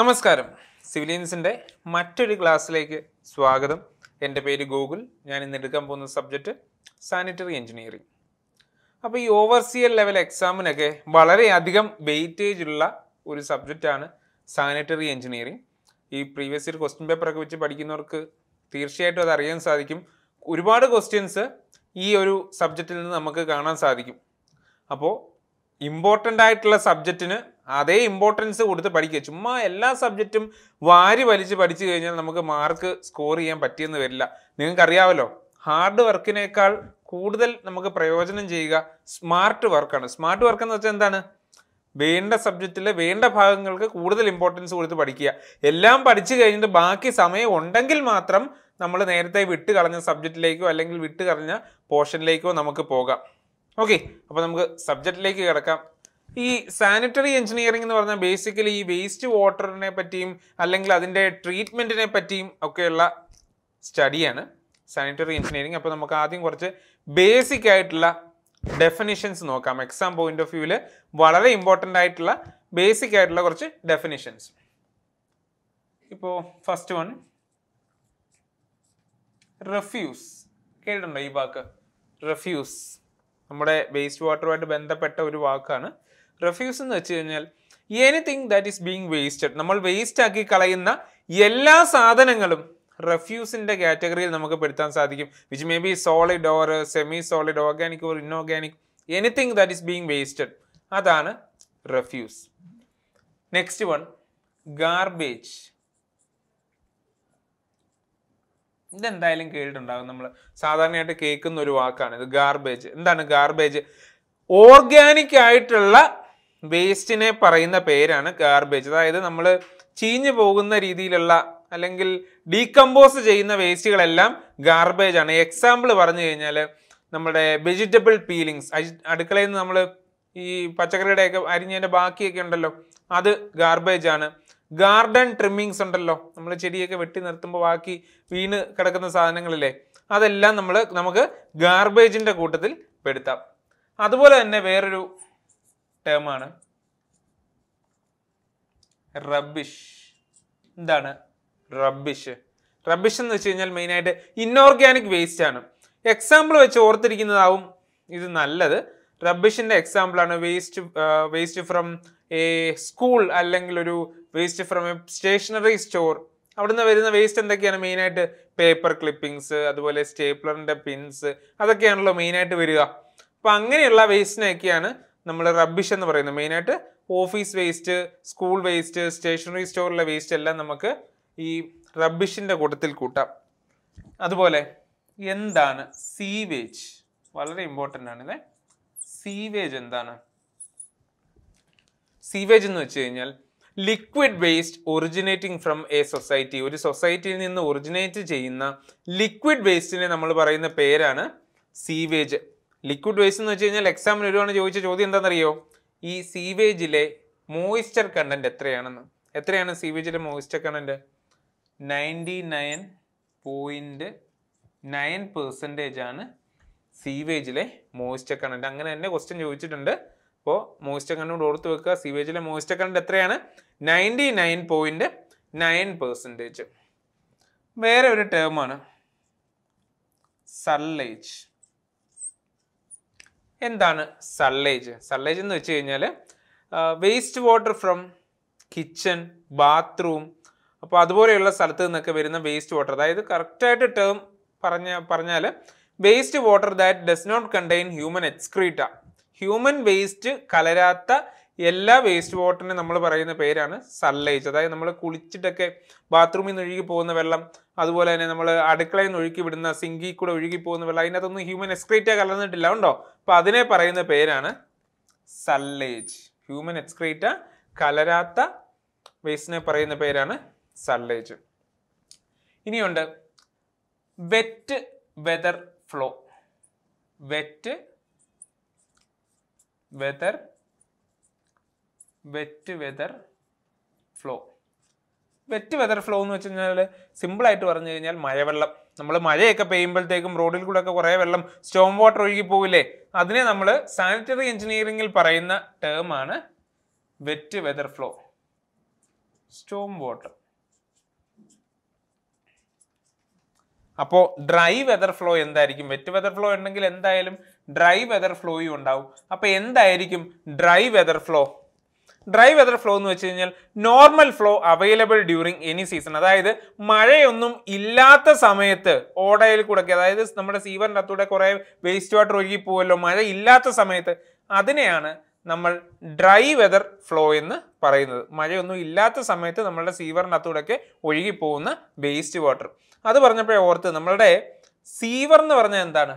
നമസ്കാരം. സിവിലിയൻസിൻ്റെ മറ്റൊരു ക്ലാസ്സിലേക്ക് സ്വാഗതം. എൻ്റെ പേര് ഗോകുൽ. ഞാൻ ഇന്ന് എടുക്കാൻ പോകുന്ന സബ്ജക്റ്റ് സാനിറ്ററി എഞ്ചിനീയറിംഗ്. അപ്പോൾ ഈ ഓവർസിയർ ലെവൽ എക്സാമിനൊക്കെ വളരെയധികം വെയിറ്റേജ് ഉള്ള ഒരു സബ്ജക്റ്റാണ് സാനിറ്ററി എഞ്ചിനീയറിംഗ്. ഈ പ്രീവിയസ് ഇയർ ക്വസ്റ്റ്യൻ പേപ്പറൊക്കെ വെച്ച് പഠിക്കുന്നവർക്ക് തീർച്ചയായിട്ടും അത് അറിയാൻ സാധിക്കും. ഒരുപാട് ക്വസ്റ്റ്യൻസ് ഈ ഒരു സബ്ജക്റ്റിൽ നിന്ന് നമുക്ക് കാണാൻ സാധിക്കും. അപ്പോൾ ഇമ്പോർട്ടൻ്റ് ആയിട്ടുള്ള സബ്ജക്റ്റിന് അതേ ഇമ്പോർട്ടൻസ് കൊടുത്ത് പഠിക്കുക. ചുമ്മാ എല്ലാ സബ്ജക്റ്റും വാരി വലിച്ച് പഠിച്ചു കഴിഞ്ഞാൽ നമുക്ക് മാർക്ക് സ്കോർ ചെയ്യാൻ പറ്റിയെന്ന് വരില്ല. നിങ്ങൾക്കറിയാമല്ലോ, ഹാർഡ് വർക്കിനേക്കാൾ കൂടുതൽ നമുക്ക് പ്രയോജനം ചെയ്യുക സ്മാർട്ട് വർക്കാണ്. സ്മാർട്ട് വർക്ക് എന്ന് വെച്ചാൽ എന്താണ്? വേണ്ട സബ്ജക്റ്റിൽ വേണ്ട ഭാഗങ്ങൾക്ക് കൂടുതൽ ഇമ്പോർട്ടൻസ് കൊടുത്ത് പഠിക്കുക. എല്ലാം പഠിച്ചു കഴിഞ്ഞിട്ട് ബാക്കി സമയം ഉണ്ടെങ്കിൽ മാത്രം നമ്മൾ നേരത്തെ വിട്ട് കളഞ്ഞ സബ്ജക്റ്റിലേക്കോ അല്ലെങ്കിൽ വിട്ട് കളഞ്ഞ പോർഷനിലേക്കോ നമുക്ക് പോകാം. ഓക്കെ, അപ്പോൾ നമുക്ക് സബ്ജക്റ്റിലേക്ക് കിടക്കാം. ഈ സാനിറ്ററി എഞ്ചിനീയറിംഗ് എന്ന് പറഞ്ഞാൽ ബേസിക്കലി ഈ വേസ്റ്റ് വാട്ടറിനെ പറ്റിയും അല്ലെങ്കിൽ അതിൻ്റെ ട്രീറ്റ്മെൻറ്റിനെ പറ്റിയും ഒക്കെയുള്ള സ്റ്റഡിയാണ് സാനിറ്ററി എഞ്ചിനീയറിംഗ്. അപ്പോൾ നമുക്ക് ആദ്യം കുറച്ച് ബേസിക് ആയിട്ടുള്ള ഡെഫിനിഷൻസ് നോക്കാം. എക്സാം പോയിന്റ് ഓഫ് വ്യൂവിൽ വളരെ ഇമ്പോർട്ടൻ്റ് ആയിട്ടുള്ള ബേസിക് ആയിട്ടുള്ള കുറച്ച് ഡെഫിനിഷൻസ്. ഇപ്പോൾ ഫസ്റ്റ് വൺ, റെഫ്യൂസ്. കേട്ടിട്ടുണ്ടോ ഈ വാക്ക്? റെഫ്യൂസ് നമ്മുടെ വേസ്റ്റ് വാട്ടറുമായിട്ട് ബന്ധപ്പെട്ട ഒരു വാക്കാണ്. റെഫ്യൂസ് എന്ന് വെച്ച് കഴിഞ്ഞാൽ anything that is being wasted. നമ്മൾ വേസ്റ്റ് ആക്കി കളയുന്ന എല്ലാ സാധനങ്ങളും റെഫ്യൂസിന്റെ കാറ്റഗറിയിൽ നമുക്ക് പെടുത്താൻ സാധിക്കും. Which may be solid or semi solid, organic or inorganic, anything that is being wasted, അതാണ് റെഫ്യൂസ്. Next one, garbage. ഇതെന്തായാലും കേട്ടിട്ടുണ്ടാകും, നമ്മൾ സാധാരണയായിട്ട് കേൾക്കുന്ന ഒരു വാക്കാണ് ഇത്, ഗാർബേജ്. എന്താണ് ഗാർബേജ്? ഓർഗാനിക് ആയിട്ടുള്ള വേസ്റ്റിനെ പറയുന്ന പേരാണ് ഗാർബേജ്. അതായത് നമ്മൾ ചീഞ്ഞു പോകുന്ന രീതിയിലുള്ള അല്ലെങ്കിൽ ഡീകമ്പോസ് ചെയ്യുന്ന വേസ്റ്റുകളെല്ലാം ഗാർബേജ് ആണ്. എക്സാമ്പിൾ പറഞ്ഞു കഴിഞ്ഞാൽ നമ്മുടെ വെജിറ്റബിൾ പീലിങ്സ്, അടുക്കളയിൽ നിന്ന് നമ്മൾ ഈ പച്ചക്കറിയുടെയൊക്കെ അരിഞ്ഞതിൻ്റെ ബാക്കിയൊക്കെ ഉണ്ടല്ലോ, അത് ഗാർബേജ് ആണ്. ഗാർഡൻ ട്രിമ്മിങ്സ് ഉണ്ടല്ലോ, നമ്മൾ ചെടിയൊക്കെ വെട്ടി നിർത്തുമ്പോൾ ബാക്കി വീണ് കിടക്കുന്ന സാധനങ്ങളില്ലേ, അതെല്ലാം നമുക്ക് ഗാർബേജിന്റെ കൂട്ടത്തിൽ പെടുത്താം. അതുപോലെ തന്നെ വേറൊരു ടേമാണ് റബ്ബിഷ്. എന്താണ് റബ്ബിഷ്? റബ്ബിഷ് എന്ന് വെച്ച് കഴിഞ്ഞാൽ മെയിനായിട്ട് ഇൻഓർഗാനിക് വേസ്റ്റ് ആണ്. എക്സാമ്പിൾ വെച്ച് ഓർത്തിരിക്കുന്നതാവും ഇത് നല്ലത്. റബ്ബിഷിന്റെ എക്സാമ്പിളാണ് വേസ്റ്റ് ഫ്രം എ സ്കൂൾ അല്ലെങ്കിൽ ഒരു waste from a stationary store. അവിടുന്ന് വരുന്ന വേസ്റ്റ് എന്തൊക്കെയാണ്? മെയിനായിട്ട് പേപ്പർ ക്ലിപ്പിങ്സ്, അതുപോലെ സ്റ്റേപ്ലറിന്റെ പിൻസ്, അതൊക്കെയാണല്ലോ മെയിനായിട്ട് വരിക. അപ്പം അങ്ങനെയുള്ള വേസ്റ്റിനെയൊക്കെയാണ് നമ്മൾ റബ്ബിഷ് എന്ന് പറയുന്നത്. മെയിനായിട്ട് office waste, school waste, stationery സ്റ്റോറിലെ വേസ്റ്റ് എല്ലാം നമുക്ക് ഈ റബ്ബിഷിന്റെ കൂട്ടത്തിൽ കൂട്ടാം. അതുപോലെ എന്താണ് സീവേജ്? വളരെ ഇമ്പോർട്ടൻ്റ് ആണ് ഇത്. സീവേജ് എന്താണ്? സീവേജ് എന്ന് വെച്ച് കഴിഞ്ഞാൽ liquid waste originating from A society. ഒരു സൊസൈറ്റിയിൽ നിന്ന് ഒറിജിനേറ്റ് ചെയ്യുന്ന ലിക്വിഡ് വേസ്റ്റിനെ നമ്മൾ പറയുന്ന പേരാണ് സീവേജ്. ലിക്വിഡ് വേസ്റ്റ് എന്ന് വെച്ച് കഴിഞ്ഞാൽ എക്സാമിന് ഒരുപാട് ചോദിച്ച ചോദ്യം എന്താണെന്നറിയോ? ഈ സീവേജിലെ മോയിസ്ചർ കണ്ടന്റ് എത്രയാണെന്ന്. എത്രയാണ് സീവേജിലെ മോയിസ്ചർ കണ്ടന്റ്? 99.9% ആണ് സീവേജിലെ മോയിസ്ചർ കണ്ടന്റ്. അങ്ങനെ തന്നെ ക്വസ്റ്റ്യൻ ചോദിച്ചിട്ടുണ്ട്. അപ്പോൾ മോയിസ്ചർ കണ്ടന്റ് ഓർത്ത് വെക്കുക. സീവേജിലെ മോയിസ്ചർ കണ്ടന്റ് എത്രയാണ്? 99.9%. വേറെ ഒരു ടേമാണ് സള്ളേജ്. എന്താണ് സള്ളേജ്? സള്ളേജ് എന്ന് വെച്ച് കഴിഞ്ഞാൽ waste water from kitchen, bathroom, അപ്പോൾ അതുപോലെയുള്ള സ്ഥലത്ത് നിന്നൊക്കെ വരുന്ന വേസ്റ്റ് വാട്ടർ. അതായത് കറക്റ്റായിട്ട് ടേം പറഞ്ഞാൽ waste water that does not contain human excreta. Human waste കലരാത്ത എല്ലാ വേസ്റ്റ് വാട്ടറിനെ നമ്മൾ പറയുന്ന പേരാണ് സള്ളേജ്. അതായത് നമ്മൾ കുളിച്ചിട്ടൊക്കെ ബാത്റൂമിൽ നിന്ന് ഒഴുകി പോകുന്ന വെള്ളം, അതുപോലെ തന്നെ നമ്മൾ അടുക്കളയിൽ നിന്ന് ഒഴുക്കി വിടുന്ന സിങ്കിൽ കൂടെ ഒഴുകി പോകുന്ന വെള്ളം, അതിനകത്തൊന്നും ഹ്യൂമൻ എക്സ്ക്രീറ്റ കലർന്നിട്ടില്ല, ഉണ്ടോ? അപ്പോൾ അതിനെ പറയുന്ന പേരാണ് സള്ളേജ്. ഹ്യൂമൻ എക്സ്ക്രീറ്റ കലരാത്ത വേസ്റ്റിനെ പറയുന്ന പേരാണ് സള്ളേജ്. ഇനിയുണ്ട് wet weather flow. Wet weather flow. Wet weather flow എന്ന് വെച്ച് കഴിഞ്ഞാൽ സിമ്പിളായിട്ട് പറഞ്ഞു കഴിഞ്ഞാൽ മഴവെള്ളം. നമ്മൾ മഴയൊക്കെ പെയ്യുമ്പോഴത്തേക്കും റോഡിൽ കൂടെ ഒക്കെ കുറേ വെള്ളം, സ്റ്റോം വാട്ടർ ഒഴുകി പോവില്ലേ, അതിനെ നമ്മൾ സാനിറ്ററി എഞ്ചിനീയറിംഗിൽ പറയുന്ന ടേമാണ് wet weather flow. Storm water. അപ്പോൾ ഡ്രൈ വെതർ ഫ്ലോ എന്തായിരിക്കും? വെറ്റ് വെതർ ഫ്ലോ ഉണ്ടെങ്കിൽ എന്തായാലും ഡ്രൈ വെതർ ഫ്ലോയും ഉണ്ടാവും. അപ്പൊ എന്തായിരിക്കും dry weather flow? Dry weather flow എന്ന് വെച്ച് കഴിഞ്ഞാൽ normal flow available during any season. അതായത് മഴയൊന്നും ഇല്ലാത്ത സമയത്ത് ഓടയിൽ കൂടെ, അതായത് നമ്മുടെ സീവറിൻ്റെ അകത്തൂടെ കുറെ വേസ്റ്റ് വാട്ടർ ഒഴുകി പോവല്ലോ, മഴ ഇല്ലാത്ത സമയത്ത്, അതിനെയാണ് നമ്മൾ ഡ്രൈ വെതർ ഫ്ലോ എന്ന് പറയുന്നത്. മഴയൊന്നും ഇല്ലാത്ത സമയത്ത് നമ്മളുടെ സീവറിൻ്റെ അകത്തൂടെയൊക്കെ ഒഴുകി പോകുന്ന വേസ്റ്റ് വാട്ടർ. അത് പറഞ്ഞപ്പോഴേ ഓർത്ത്, നമ്മളുടെ സീവർ എന്ന് പറഞ്ഞാൽ എന്താണ്?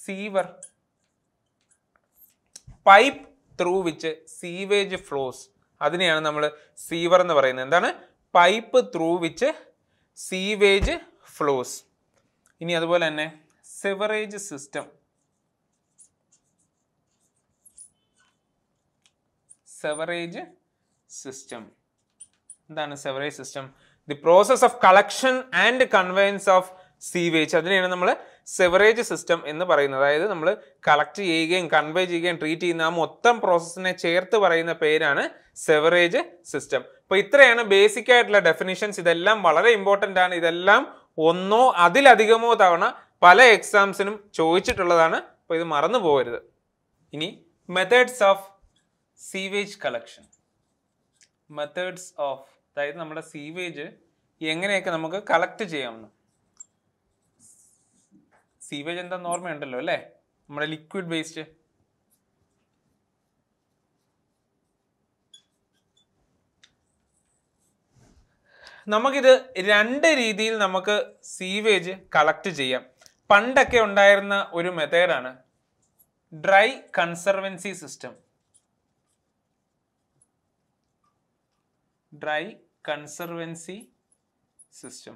Sewer, pipe through which sewage flows, അതിനെയാണ് നമ്മൾ സീവർ എന്ന് പറയുന്നത്. എന്താണ്? Pipe through which sewage flows. ഇനി അതുപോലെ തന്നെ സെവറേജ് സിസ്റ്റം. സെവറേജ് സിസ്റ്റം എന്താണ്? Sewerage system the process of collection and conveyance of sewage, അതിനെയാണ് നമ്മൾ സെവറേജ് സിസ്റ്റം എന്ന് പറയുന്നത്. അതായത് നമ്മൾ കളക്ട് ചെയ്യുകയും കൺവേ ചെയ്യുകയും ട്രീറ്റ് ചെയ്യുന്ന ആ മൊത്തം പ്രോസസ്സിനെ ചേർത്ത് പറയുന്ന പേരാണ് സെവറേജ് സിസ്റ്റം. അപ്പോൾ ഇത്രയാണ് ബേസിക് ആയിട്ടുള്ള ഡെഫിനിഷൻസ്. ഇതെല്ലാം വളരെ ഇമ്പോർട്ടൻ്റ് ആണ്. ഇതെല്ലാം ഒന്നോ അതിലധികമോ തവണ പല എക്സാംസിനും ചോദിച്ചിട്ടുള്ളതാണ്. അപ്പോൾ ഇത് മറന്നു പോകരുത്. ഇനി methods of sewage collection. Methods of, അതായത് നമ്മുടെ സീവേജ് എങ്ങനെയൊക്കെ നമുക്ക് കളക്ട് ചെയ്യാമെന്ന്. സീവേജ് എന്താന്ന് ഓർമ്മയുണ്ടല്ലോ അല്ലേ? നമ്മുടെ ലിക്വിഡ് വേസ്റ്റ്. നമുക്കിത് രണ്ട് രീതിയിൽ നമുക്ക് സീവേജ് കളക്ട് ചെയ്യാം. പണ്ടൊക്കെ ഉണ്ടായിരുന്ന ഒരു മെത്തേഡാണ് dry conservancy system. Dry conservancy system.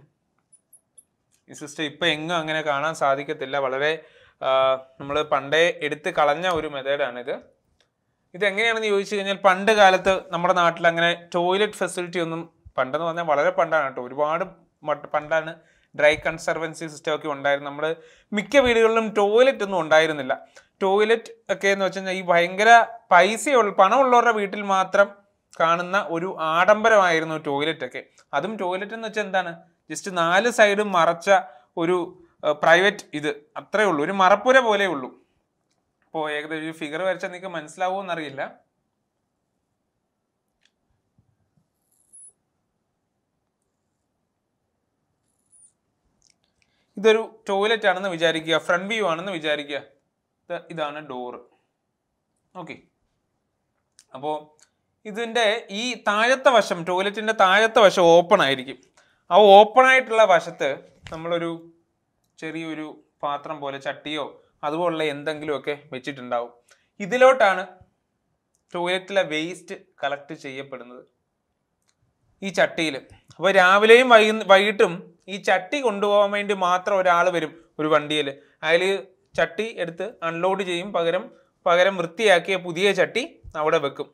ഈ സിസ്റ്റം ഇപ്പം എങ്ങും അങ്ങനെ കാണാൻ സാധിക്കത്തില്ല. വളരെ നമ്മൾ പണ്ടേ എടുത്ത് കളഞ്ഞ ഒരു മെത്തേഡാണിത്. ഇതെങ്ങനെയാണെന്ന് ചോദിച്ചു കഴിഞ്ഞാൽ, പണ്ട് കാലത്ത് നമ്മുടെ നാട്ടിൽ അങ്ങനെ ടോയ്ലറ്റ് ഫെസിലിറ്റി ഒന്നും, പണ്ടെന്ന് പറഞ്ഞാൽ വളരെ പണ്ടാണ് കേട്ടോ, ഒരുപാട് പണ്ടാണ് ഡ്രൈ കൺസർവൻസി സിസ്റ്റം ഒക്കെ ഉണ്ടായിരുന്നു. നമ്മൾ മിക്ക വീടുകളിലും ടോയ്ലറ്റ് ഒന്നും ഉണ്ടായിരുന്നില്ല. ടോയ്ലറ്റ് ഒക്കെ എന്ന് വെച്ച് കഴിഞ്ഞാൽ ഈ ഭയങ്കര പണമുള്ളവരുടെ വീട്ടിൽ മാത്രം കാണുന്ന ഒരു ആഡംബരമായിരുന്നു ടോയ്ലറ്റ് ഒക്കെ. അതും ടോയ്ലറ്റ് എന്ന് വെച്ചാൽ എന്താണ്? ജസ്റ്റ് 4 സൈഡും മറച്ച ഒരു പ്രൈവറ്റ്, ഇത് അത്രേ ഉള്ളൂ, ഒരു മറപ്പുര പോലെ ഉള്ളൂ. അപ്പോൾ ഏകദേശം ഒരു ഫിഗർ വരച്ചാൽ നിങ്ങൾക്ക് മനസ്സിലാവുമോ എന്നറിയില്ല. ഇതൊരു ടോയ്ലറ്റ് ആണെന്ന് വിചാരിക്കുക, ഫ്രണ്ട് വ്യൂ ആണെന്ന് വിചാരിക്കുക. ഇതാണ് ഡോറ്. ഓക്കെ. അപ്പോൾ ഇതിൻ്റെ ഈ താഴത്തെ വശം, ടോയ്ലറ്റിൻ്റെ താഴത്തെ വശം ഓപ്പൺ ആയിരിക്കും. ആ ഓപ്പൺ ആയിട്ടുള്ള വശത്ത് നമ്മളൊരു ചെറിയൊരു പാത്രം പോലെ, ചട്ടിയോ അതുപോലുള്ള എന്തെങ്കിലുമൊക്കെ വെച്ചിട്ടുണ്ടാവും. ഇതിലോട്ടാണ് ടോയ്ലറ്റിലെ വേസ്റ്റ് കളക്ട് ചെയ്യപ്പെടുന്നത്, ഈ ചട്ടിയിൽ. അപ്പോൾ രാവിലെയും വൈകിട്ടും ഈ ചട്ടി കൊണ്ടുപോകാൻ വേണ്ടി മാത്രം ഒരാൾ വരും ഒരു വണ്ടിയിൽ. അതിൽ ചട്ടി എടുത്ത് അൺലോഡ് ചെയ്യും, പകരം വൃത്തിയാക്കിയ പുതിയ ചട്ടി അവിടെ വെക്കും.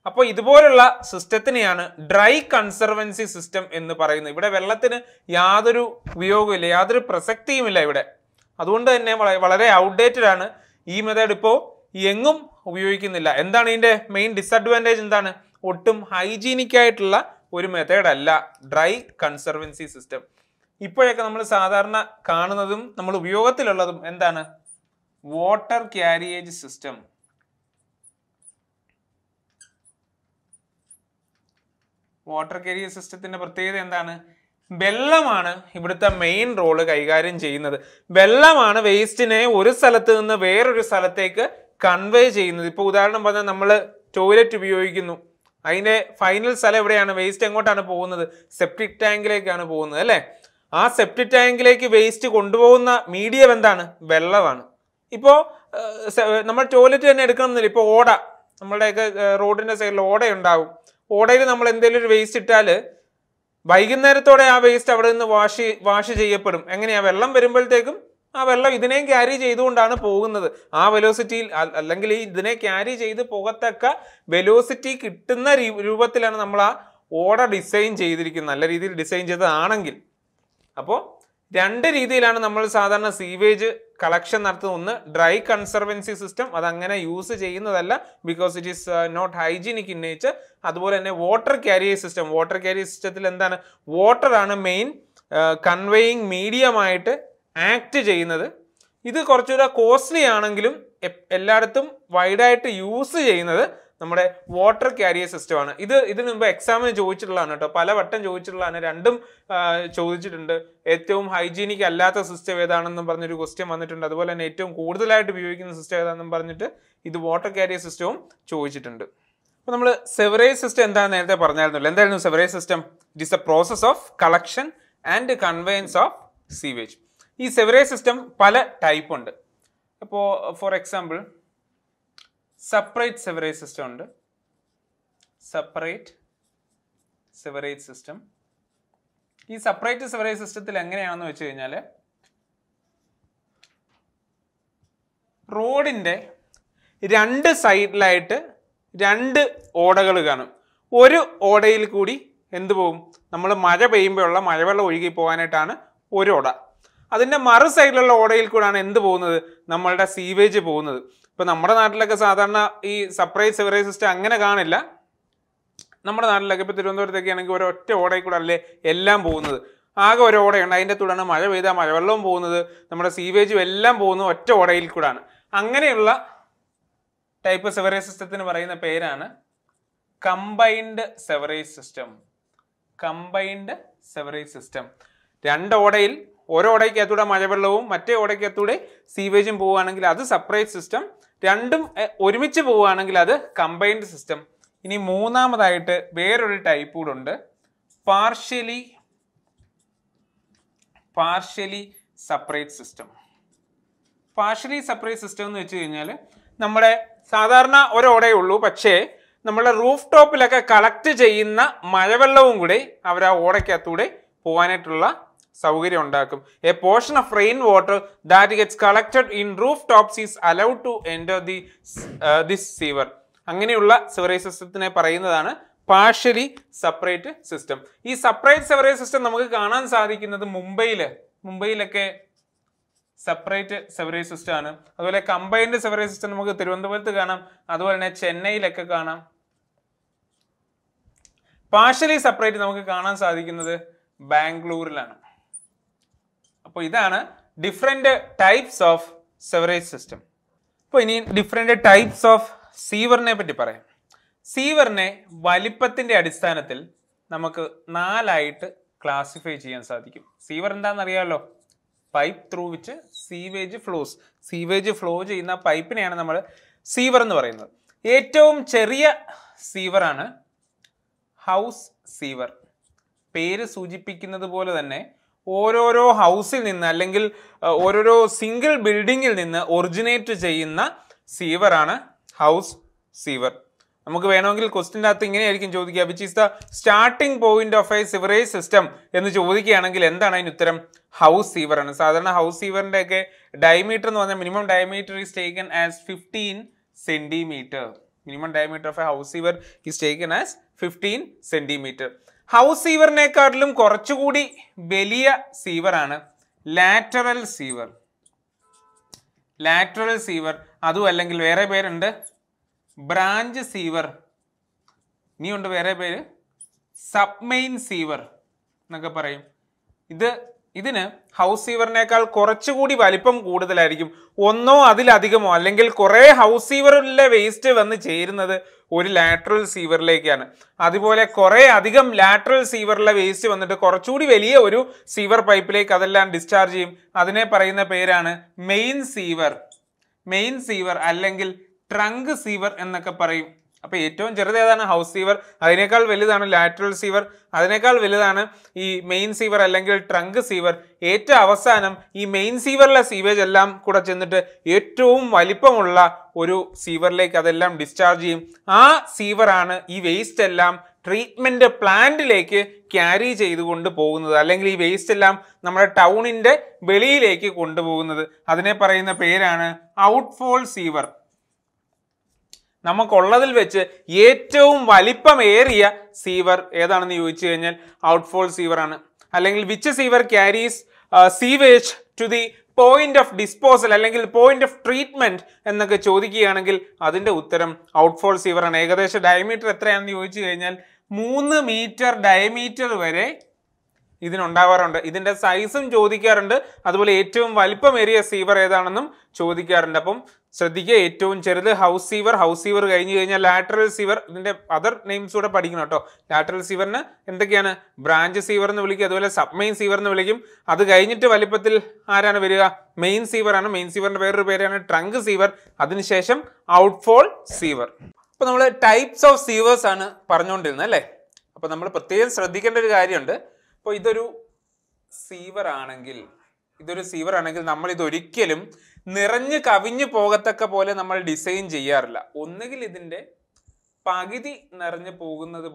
അപ്പോൾ ഇതുപോലുള്ള സിസ്റ്റത്തിനെയാണ് ഡ്രൈ കൺസർവൻസി സിസ്റ്റം എന്ന് പറയുന്നത്. ഇവിടെ വെള്ളത്തിന് യാതൊരു ഉപയോഗമില്ല, യാതൊരു പ്രസക്തിയുമില്ല ഇവിടെ. അതുകൊണ്ട് തന്നെ വളരെ ഔട്ട്ഡേറ്റഡ് ആണ് ഈ മെത്തേഡ്. ഇപ്പോൾ എങ്ങും ഉപയോഗിക്കുന്നില്ല. എന്താണ് ഇതിൻ്റെ മെയിൻ ഡിസഡ്വാൻറ്റേജ്? എന്താണ്? ഒട്ടും ഹൈജീനിക് ആയിട്ടുള്ള ഒരു മെത്തേഡ് അല്ല ഡ്രൈ കൺസർവൻസി സിസ്റ്റം. ഇപ്പോഴൊക്കെ നമ്മൾ സാധാരണ കാണുന്നതും നമ്മൾ ഉപയോഗത്തിലുള്ളതും എന്താണ്? Water carriage system. Water carriage സിസ്റ്റത്തിന്റെ പ്രത്യേകത എന്താണ്? വെള്ളമാണ് ഇവിടുത്തെ മെയിൻ റോള് കൈകാര്യം ചെയ്യുന്നത്. വെള്ളമാണ് വേസ്റ്റിനെ ഒരു സ്ഥലത്ത് നിന്ന് വേറൊരു സ്ഥലത്തേക്ക് കൺവേ ചെയ്യുന്നത്. ഇപ്പോൾ ഉദാഹരണം പറഞ്ഞാൽ നമ്മൾ ടോയ്ലറ്റ് ഉപയോഗിക്കുന്നു, അതിൻ്റെ ഫൈനൽ സ്ഥലം എവിടെയാണ്? വേസ്റ്റ് എങ്ങോട്ടാണ് പോകുന്നത്? സെപ്റ്റിക് ടാങ്കിലേക്കാണ് പോകുന്നത് അല്ലേ? ആ സെപ്റ്റിക് ടാങ്കിലേക്ക് വേസ്റ്റ് കൊണ്ടുപോകുന്ന മീഡിയം എന്താണ്? വെള്ളമാണ്. ഇപ്പോൾ നമ്മൾ ടോയ്ലറ്റ് തന്നെ എടുക്കണമെന്നില്ല. ഇപ്പോൾ ഓട, നമ്മളുടെയൊക്കെ റോഡിൻ്റെ സൈഡിൽ ഓടയുണ്ടാവും. ഓടയിൽ നമ്മൾ എന്തെങ്കിലും ഒരു വേസ്റ്റ് ഇട്ടാൽ വൈകുന്നേരത്തോടെ ആ വേസ്റ്റ് അവിടെ നിന്ന് വാഷ് ചെയ്യപ്പെടും. എങ്ങനെയാ? വെള്ളം വരുമ്പോഴത്തേക്കും ആ വെള്ളം ഇതിനെയും ക്യാരി ചെയ്തുകൊണ്ടാണ് പോകുന്നത്. ആ വെലോസിറ്റിയിൽ, അല്ലെങ്കിൽ ഇതിനെ ക്യാരി ചെയ്ത് പോകത്തക്ക വെലോസിറ്റി കിട്ടുന്ന രൂപത്തിലാണ് നമ്മൾ ആ ഓട ഡിസൈൻ ചെയ്തിരിക്കുന്നത്, നല്ല രീതിയിൽ ഡിസൈൻ ചെയ്തതാണെങ്കിൽ. അപ്പോൾ രണ്ട് രീതിയിലാണ് നമ്മൾ സാധാരണ സീവേജ് കളക്ഷൻ നടത്തുന്ന ഒന്ന് ഡ്രൈ കൺസർവൻസി സിസ്റ്റം, അതങ്ങനെ യൂസ് ചെയ്യുന്നതല്ല, because it is not hygienic in nature. അതുപോലെ തന്നെ water carrier system, water carrier സിസ്റ്റത്തിൽ എന്താണ്, വാട്ടർ ആണ് മെയിൻ കൺവേയിങ് മീഡിയമായിട്ട് ആക്ട് ചെയ്യുന്നത്. ഇത് കുറച്ചുകൂടെ കോസ്റ്റ്ലി ആണെങ്കിലും എല്ലായിടത്തും വൈഡായിട്ട് യൂസ് ചെയ്യുന്നത് നമ്മുടെ വാട്ടർ ക്യാരിയർ സിസ്റ്റമാണ്. ഇതിനു മുമ്പ് എക്സാമിന് ചോദിച്ചിട്ടുള്ളതാണ് കേട്ടോ, പലവട്ടം ചോദിച്ചിട്ടുള്ളതാണ്, രണ്ടും ചോദിച്ചിട്ടുണ്ട്. ഏറ്റവും ഹൈജീനിക് അല്ലാത്ത സിസ്റ്റം ഏതാണെന്നും പറഞ്ഞൊരു ക്വസ്റ്റ്യൻ വന്നിട്ടുണ്ട്. അതുപോലെ തന്നെ ഏറ്റവും കൂടുതലായിട്ട് ഉപയോഗിക്കുന്ന സിസ്റ്റം ഏതാണെന്നും പറഞ്ഞിട്ട് ഇത് വാട്ടർ ക്യാരിയർ സിസ്റ്റവും ചോദിച്ചിട്ടുണ്ട്. അപ്പോൾ നമ്മൾ സെവറേജ് സിസ്റ്റം എന്താണെന്ന് നേരത്തെ പറഞ്ഞായിരുന്നല്ലോ. എന്തായിരുന്നു sewerage system? It is a process of collection and conveyance of sewage. ഈ സെവറേജ് സിസ്റ്റം പല ടൈപ്പ് ഉണ്ട്. അപ്പോൾ for example separate sewerage system ഉണ്ട്. Separate sewerage system. ഈ സെപ്പറേറ്റ് സെവറേജ് സിസ്റ്റത്തിൽ എങ്ങനെയാണെന്ന് വെച്ച് കഴിഞ്ഞാൽ റോഡിൻ്റെ രണ്ട് സൈഡിലായിട്ട് രണ്ട് ഓടകൾ കാണും. ഒരു ഓടയിൽ കൂടി എന്ത് പോകും, നമ്മൾ മഴ പെയ്യുമ്പോഴുള്ള മഴവെള്ളം ഒഴുകി പോകാനായിട്ടാണ് ഒരു ഓട. അതിൻ്റെ മറു സൈഡിലുള്ള ഓടയിൽ കൂടാണ് എന്ത് പോകുന്നത്, നമ്മളുടെ സീവേജ് പോകുന്നത്. ഇപ്പം നമ്മുടെ നാട്ടിലൊക്കെ സാധാരണ ഈ സെപ്പറേറ്റ് സെവറേജ് സിസ്റ്റം അങ്ങനെ കാണില്ല. നമ്മുടെ നാട്ടിലൊക്കെ ഇപ്പോൾ തിരുവനന്തപുരത്തൊക്കെ ആണെങ്കിൽ ഒരൊറ്റ ഓടയിൽ കൂടെ അല്ലേ എല്ലാം പോകുന്നത്. ആകെ ഒരു ഓടയുണ്ട്, അതിൻ്റെ തുടർന്ന് മഴ പെയ്താൽ മഴവെള്ളവും പോകുന്നത്, നമ്മുടെ സീവേജും എല്ലാം പോകുന്നത് ഒറ്റ ഓടയിൽ കൂടാണ്. അങ്ങനെയുള്ള ടൈപ്പ് സെവറേജ് സിസ്റ്റത്തിന് പറയുന്ന പേരാണ് combined sewerage system. Combined sewerage system. രണ്ട് ഓടയിൽ ഓരോടയ്ക്കകത്തൂടെ മഴവെള്ളവും മറ്റേ ഓടയ്ക്കകത്തൂടെ സീവേജും പോവുകയാണെങ്കിൽ അത് സെപ്പറേറ്റ് സിസ്റ്റം. രണ്ടും ഒരുമിച്ച് പോവുകയാണെങ്കിൽ അത് കമ്പൈൻഡ് സിസ്റ്റം. ഇനി മൂന്നാമതായിട്ട് വേറൊരു ടൈപ്പ് കൂടെ ഉണ്ട്, partially separate system. Partially separate system എന്ന് വെച്ച് കഴിഞ്ഞാൽ നമ്മുടെ സാധാരണ ഒരോടയേ ഉള്ളൂ, പക്ഷേ നമ്മുടെ റൂഫ് ടോപ്പിലൊക്കെ കളക്ട് ചെയ്യുന്ന മഴവെള്ളവും കൂടെ അവർ ആ ഓടയ്ക്കകത്തൂടെ പോകാനായിട്ടുള്ള സൗകര്യം ഉണ്ടാക്കും. A portion of rain water that gets collected in roof tops is allowed to enter this sewer. അങ്ങനെയുള്ള സെവറേജ് സിസ്റ്റത്തിനെ പറയുന്നതാണ് പാർഷ്യലി സെപ്പറേറ്റ് സിസ്റ്റം. ഈ സെപ്പറേറ്റ് സെവറേജ് സിസ്റ്റം നമുക്ക് കാണാൻ സാധിക്കുന്നത് മുംബൈയിലൊക്കെ സെപ്പറേറ്റ് സെവറേജ് സിസ്റ്റം ആണ്. അതുപോലെ കമ്പൈൻഡ് സെവറേജ് സിസ്റ്റം നമുക്ക് തിരുവനന്തപുരത്ത് കാണാം, അതുപോലെ തന്നെ ചെന്നൈയിലൊക്കെ കാണാം. പാർഷ്യലി സെപ്പറേറ്റ് നമുക്ക് കാണാൻ സാധിക്കുന്നത് ബാംഗ്ലൂരിലാണ്. അപ്പോൾ ഇതാണ് ഡിഫറെന്റ് ടൈപ്സ് ഓഫ് സെവറേജ് സിസ്റ്റം. അപ്പോൾ ഇനി ഡിഫറെന്റ് ടൈപ്സ് ഓഫ് സീവറിനെ പറ്റി പറയാം. സീവറിനെ വലിപ്പത്തിന്റെ അടിസ്ഥാനത്തിൽ നമുക്ക് 4ആയിട്ട് ക്ലാസിഫൈ ചെയ്യാൻ സാധിക്കും. സീവർ എന്താണെന്നറിയാമല്ലോ, pipe through which sewage flows. Sewage flow ചെയ്യുന്ന പൈപ്പിനെയാണ് നമ്മൾ സീവർ എന്ന് പറയുന്നത്. ഏറ്റവും ചെറിയ സീവറാണ് ഹൗസ് സീവർ. പേര് സൂചിപ്പിക്കുന്നത് പോലെ തന്നെ ഓരോരോ ഹൗസിൽ നിന്ന് അല്ലെങ്കിൽ ഓരോരോ സിംഗിൾ ബിൽഡിങ്ങിൽ നിന്ന് ഒറിജിനേറ്റ് ചെയ്യുന്ന സീവറാണ് ഹൗസ് സീവർ. നമുക്ക് വേണമെങ്കിൽ ക്വസ്റ്റിൻ്റെ അകത്ത് ഇങ്ങനെയായിരിക്കും ചോദിക്കുക, which is the starting point of A sewerage system എന്ന് ചോദിക്കുകയാണെങ്കിൽ എന്താണ് അതിന് ഉത്തരം? ഹൗസ് സീവർ ആണ്. സാധാരണ ഹൗസ് സീവറിന്റെ ഒക്കെ ഡയമീറ്റർ എന്ന് പറഞ്ഞാൽ minimum diameter is taken as 15 centimetre. Minimum diameter of a house sewer is taken as 15 centimetre. House സീവറിനെക്കാട്ടിലും കുറച്ചുകൂടി വലിയ സീവറാണ് ലാറ്ററൽ സീവർ. ലാറ്ററൽ സീവർ, അതും അല്ലെങ്കിൽ വേറെ പേരുണ്ട് ബ്രാഞ്ച് സീവർ, ഇനിയുണ്ട് വേറെ പേര് സബ്മെയിൻ സീവർ എന്നൊക്കെ പറയും. ഇതിന് ഹൗസ് സീവറിനേക്കാൾ കുറച്ചുകൂടി വലിപ്പം കൂടുതലായിരിക്കും. ഒന്നോ അതിലധികമോ അല്ലെങ്കിൽ കുറേ ഹൗസ് സീവറിലെ വേസ്റ്റ് വന്ന് ചേരുന്നത് ഒരു ലാറ്ററൽ സീവറിലേക്കാണ്. അതുപോലെ കുറേ അധികം ലാറ്ററൽ സീവറിലെ വേസ്റ്റ് വന്നിട്ട് കുറച്ചുകൂടി വലിയ ഒരു സീവർ പൈപ്പിലേക്ക് അതെല്ലാം ഡിസ്ചാർജ് ചെയ്യും. അതിനെ പറയുന്ന പേരാണ് മെയിൻ സീവർ. മെയിൻ സീവർ അല്ലെങ്കിൽ ട്രങ്ക് സീവർ എന്നൊക്കെ പറയും. അപ്പൊ ഏറ്റവും ചെറുത് ഏതാണ്? House sewer. അതിനേക്കാൾ വലുതാണ് ലാറ്ററൽ സീവർ. അതിനേക്കാൾ വലുതാണ് ഈ മെയിൻ സീവർ അല്ലെങ്കിൽ ട്രങ്ക് സീവർ. ഏറ്റവും അവസാനം ഈ മെയിൻ സീവറിലെ സീവേജ് എല്ലാം കൂടെ ചെന്നിട്ട് ഏറ്റവും വലിപ്പമുള്ള ഒരു സീവറിലേക്ക് അതെല്ലാം ഡിസ്ചാർജ് ചെയ്യും. ആ സീവറാണ് ഈ വേസ്റ്റ് എല്ലാം ട്രീറ്റ്മെന്റ് പ്ലാന്റിലേക്ക് ക്യാരി ചെയ്തുകൊണ്ട് പോകുന്നത്, അല്ലെങ്കിൽ ഈ വേസ്റ്റ് എല്ലാം നമ്മുടെ ടൗണിന്റെ വെളിയിലേക്ക് കൊണ്ടുപോകുന്നത്. അതിനെ പറയുന്ന പേരാണ് ഔട്ട്ഫോൾ സീവർ. നമുക്കുള്ളതിൽ വെച്ച് ഏറ്റവും വലിപ്പമേറിയ സീവർ ഏതാണെന്ന് ചോദിച്ചു കഴിഞ്ഞാൽ ഔട്ട്ഫോൾ സീവർ ആണ്. അല്ലെങ്കിൽ which sewer carries sewage to the point of disposal അല്ലെങ്കിൽ പോയിന്റ് ഓഫ് ട്രീറ്റ്മെന്റ് എന്നൊക്കെ ചോദിക്കുകയാണെങ്കിൽ അതിന്റെ ഉത്തരം ഔട്ട്ഫോൾ സീവർ ആണ്. ഏകദേശം ഡയമീറ്റർ എത്രയാണെന്ന് ചോദിച്ചു കഴിഞ്ഞാൽ 3 മീറ്റർ ഡയമീറ്റർ വരെ ഇതിനുണ്ടാവാറുണ്ട്. ഇതിന്റെ സൈസും ചോദിക്കാറുണ്ട്. അതുപോലെ ഏറ്റവും വലിപ്പമേറിയ സീവർ ഏതാണെന്നും ചോദിക്കാറുണ്ട്. അപ്പം ശ്രദ്ധിക്കുക, ഏറ്റവും ചെറുത് ഹൗസ് സീവർ. ഹൗസ് സീവർ കഴിഞ്ഞു കഴിഞ്ഞാൽ ലാറ്ററൽ സീവർ. ഇതിന്റെ അതർ നെയിംസ് കൂടെ പഠിക്കണം കേട്ടോ. ലാറ്ററൽ സീവറിന് എന്തൊക്കെയാണ്? ബ്രാഞ്ച് സീവർ എന്ന് വിളിക്കും, അതുപോലെ സബ് മെയിൻ സീവർ എന്ന് വിളിക്കും. അത് കഴിഞ്ഞിട്ട് വലിപ്പത്തിൽ ആരാണ് വരിക? മെയിൻ സീവർ ആണ്. മെയിൻ സീവറിന്റെ വേറൊരു പേരാണ് ട്രങ്ക് സീവർ. അതിനുശേഷം ഔട്ട്ഫോൾ സീവർ. അപ്പൊ നമ്മൾ ടൈപ്സ് ഓഫ് സീവേഴ്സ് ആണ് പറഞ്ഞുകൊണ്ടിരുന്നത് അല്ലേ? അപ്പൊ നമ്മൾ പ്രത്യേകം ശ്രദ്ധിക്കേണ്ട ഒരു കാര്യമുണ്ട്. അപ്പോൾ ഇതൊരു സീവർ ആണെങ്കിൽ നമ്മൾ ഇതൊരിക്കലും നിറഞ്ഞു കവിഞ്ഞു പോകത്തക്ക പോലെ നമ്മൾ ഡിസൈൻ ചെയ്യാറില്ല. ഒന്നുകിൽ ഇതിന്റെ പകുതി നിറഞ്ഞു പോകുന്നത്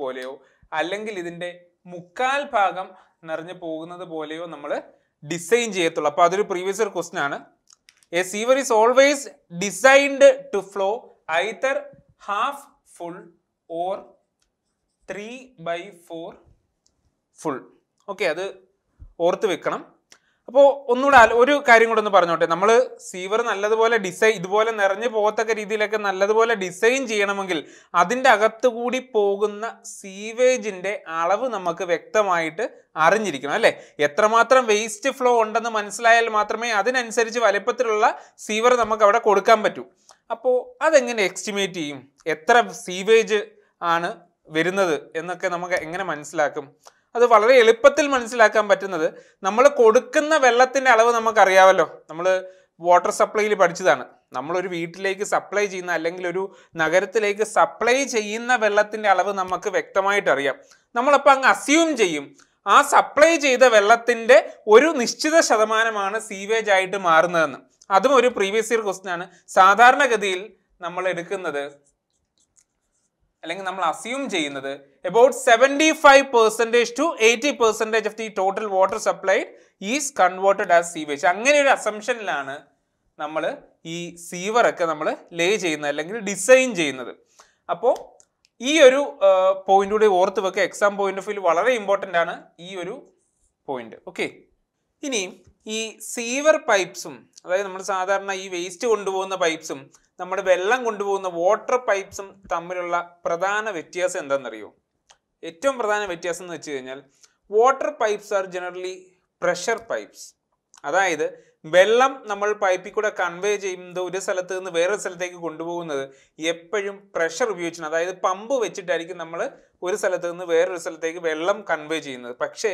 പോലെയോ അല്ലെങ്കിൽ ഇതിന്റെ മുക്കാൽ ഭാഗം നിറഞ്ഞു പോകുന്നത് പോലെയോ നമ്മൾ ഡിസൈൻ ചെയ്യത്തുള്ളൂ. അപ്പൊ അതൊരു പ്രീവിയസ് ഇയർ ക്വസ്റ്റ്യൻ ആണ്. A sewer is always designed to flow either half full or 3/4 full. Okay, അത് ഓർത്ത് വെക്കണം. അപ്പോൾ ഒന്നുകൂടെ ഒരു കാര്യം കൂടെ ഒന്ന് പറഞ്ഞോട്ടെ. നമ്മൾ സീവർ നല്ലതുപോലെ ഇതുപോലെ നിറഞ്ഞു പോകത്തക്ക രീതിയിലൊക്കെ നല്ലതുപോലെ ഡിസൈൻ ചെയ്യണമെങ്കിൽ അതിൻ്റെ അകത്തുകൂടി പോകുന്ന സീവേജിന്റെ അളവ് നമുക്ക് വ്യക്തമായിട്ട് അറിഞ്ഞിരിക്കണം അല്ലേ? എത്രമാത്രം വേസ്റ്റ് ഫ്ലോ ഉണ്ടെന്ന് മനസ്സിലായാൽ മാത്രമേ അതിനനുസരിച്ച് വലിപ്പത്തിലുള്ള സീവർ നമുക്ക് അവിടെ കൊടുക്കാൻ പറ്റൂ. അപ്പോൾ അതെങ്ങനെ എസ്റ്റിമേറ്റ് ചെയ്യും? എത്ര സീവേജ് ആണ് വരുന്നത് എന്നൊക്കെ നമുക്ക് എങ്ങനെ മനസ്സിലാക്കും? അത് വളരെ എളുപ്പത്തിൽ മനസ്സിലാക്കാൻ പറ്റുന്നത്, നമ്മൾ കൊടുക്കുന്ന വെള്ളത്തിന്റെ അളവ് നമുക്കറിയാമല്ലോ. നമ്മൾ വാട്ടർ സപ്ലൈയിൽ പഠിച്ചതാണ്. നമ്മളൊരു വീട്ടിലേക്ക് സപ്ലൈ ചെയ്യുന്ന അല്ലെങ്കിൽ ഒരു നഗരത്തിലേക്ക് സപ്ലൈ ചെയ്യുന്ന വെള്ളത്തിന്റെ അളവ് നമുക്ക് വ്യക്തമായിട്ട് അറിയാം. നമ്മളപ്പോൾ അങ്ങ് അസ്യൂം ചെയ്യും ആ സപ്ലൈ ചെയ്ത വെള്ളത്തിന്റെ ഒരു നിശ്ചിത ശതമാനമാണ് സീവേജ് ആയിട്ട് മാറുന്നതെന്ന്. അതും ഒരു പ്രീവിയസ് ഇയർ ക്വസ്റ്റ്യൻ ആണ്. സാധാരണഗതിയിൽ നമ്മൾ എടുക്കുന്നത് അല്ലെങ്കിൽ നമ്മൾ അസ്യൂം ചെയ്യുന്നത് about 75% to 80% of the total water supplied is converted as sewage. അങ്ങനെ ഒരു അസംഷനിലാണ് നമ്മൾ ഈ സീവർ ഒക്കെ നമ്മൾ ലേ ചെയ്യുന്നത് അല്ലെങ്കിൽ ഡിസൈൻ ചെയ്യുന്നത്. അപ്പോൾ ഈ ഒരു പോയിന്റ് കൂടി ഓർത്ത് വെക്കുക. എക്സാം പോയിന്റ് ഓഫ് വ്യൂ വളരെ ഇമ്പോർട്ടൻ്റ് ആണ് ഈ ഒരു പോയിന്റ്. ഓക്കെ, ഇനി ഈ സീവർ പൈപ്സും, അതായത് നമ്മൾ സാധാരണ ഈ വേസ്റ്റ് കൊണ്ടുപോകുന്ന പൈപ്സും നമ്മുടെ വെള്ളം കൊണ്ടുപോകുന്ന വാട്ടർ പൈപ്സും തമ്മിലുള്ള പ്രധാന വ്യത്യാസം എന്താണെന്നറിയോ? ഏറ്റവും പ്രധാന വ്യത്യാസം എന്ന് വെച്ച് കഴിഞ്ഞാൽ water pipes are generally pressure pipes. അതായത് വെള്ളം നമ്മൾ പൈപ്പിൽ കൂടെ കൺവേ ചെയ്യുന്നത് ഒരു സ്ഥലത്ത് നിന്ന് വേറൊരു സ്ഥലത്തേക്ക് കൊണ്ടുപോകുന്നത് എപ്പോഴും പ്രഷർ ഉപയോഗിച്ചാണ്. അതായത് പമ്പ് വെച്ചിട്ടായിരിക്കും നമ്മൾ ഒരു സ്ഥലത്ത് നിന്ന് വേറൊരു സ്ഥലത്തേക്ക് വെള്ളം കൺവേ ചെയ്യുന്നത്. പക്ഷേ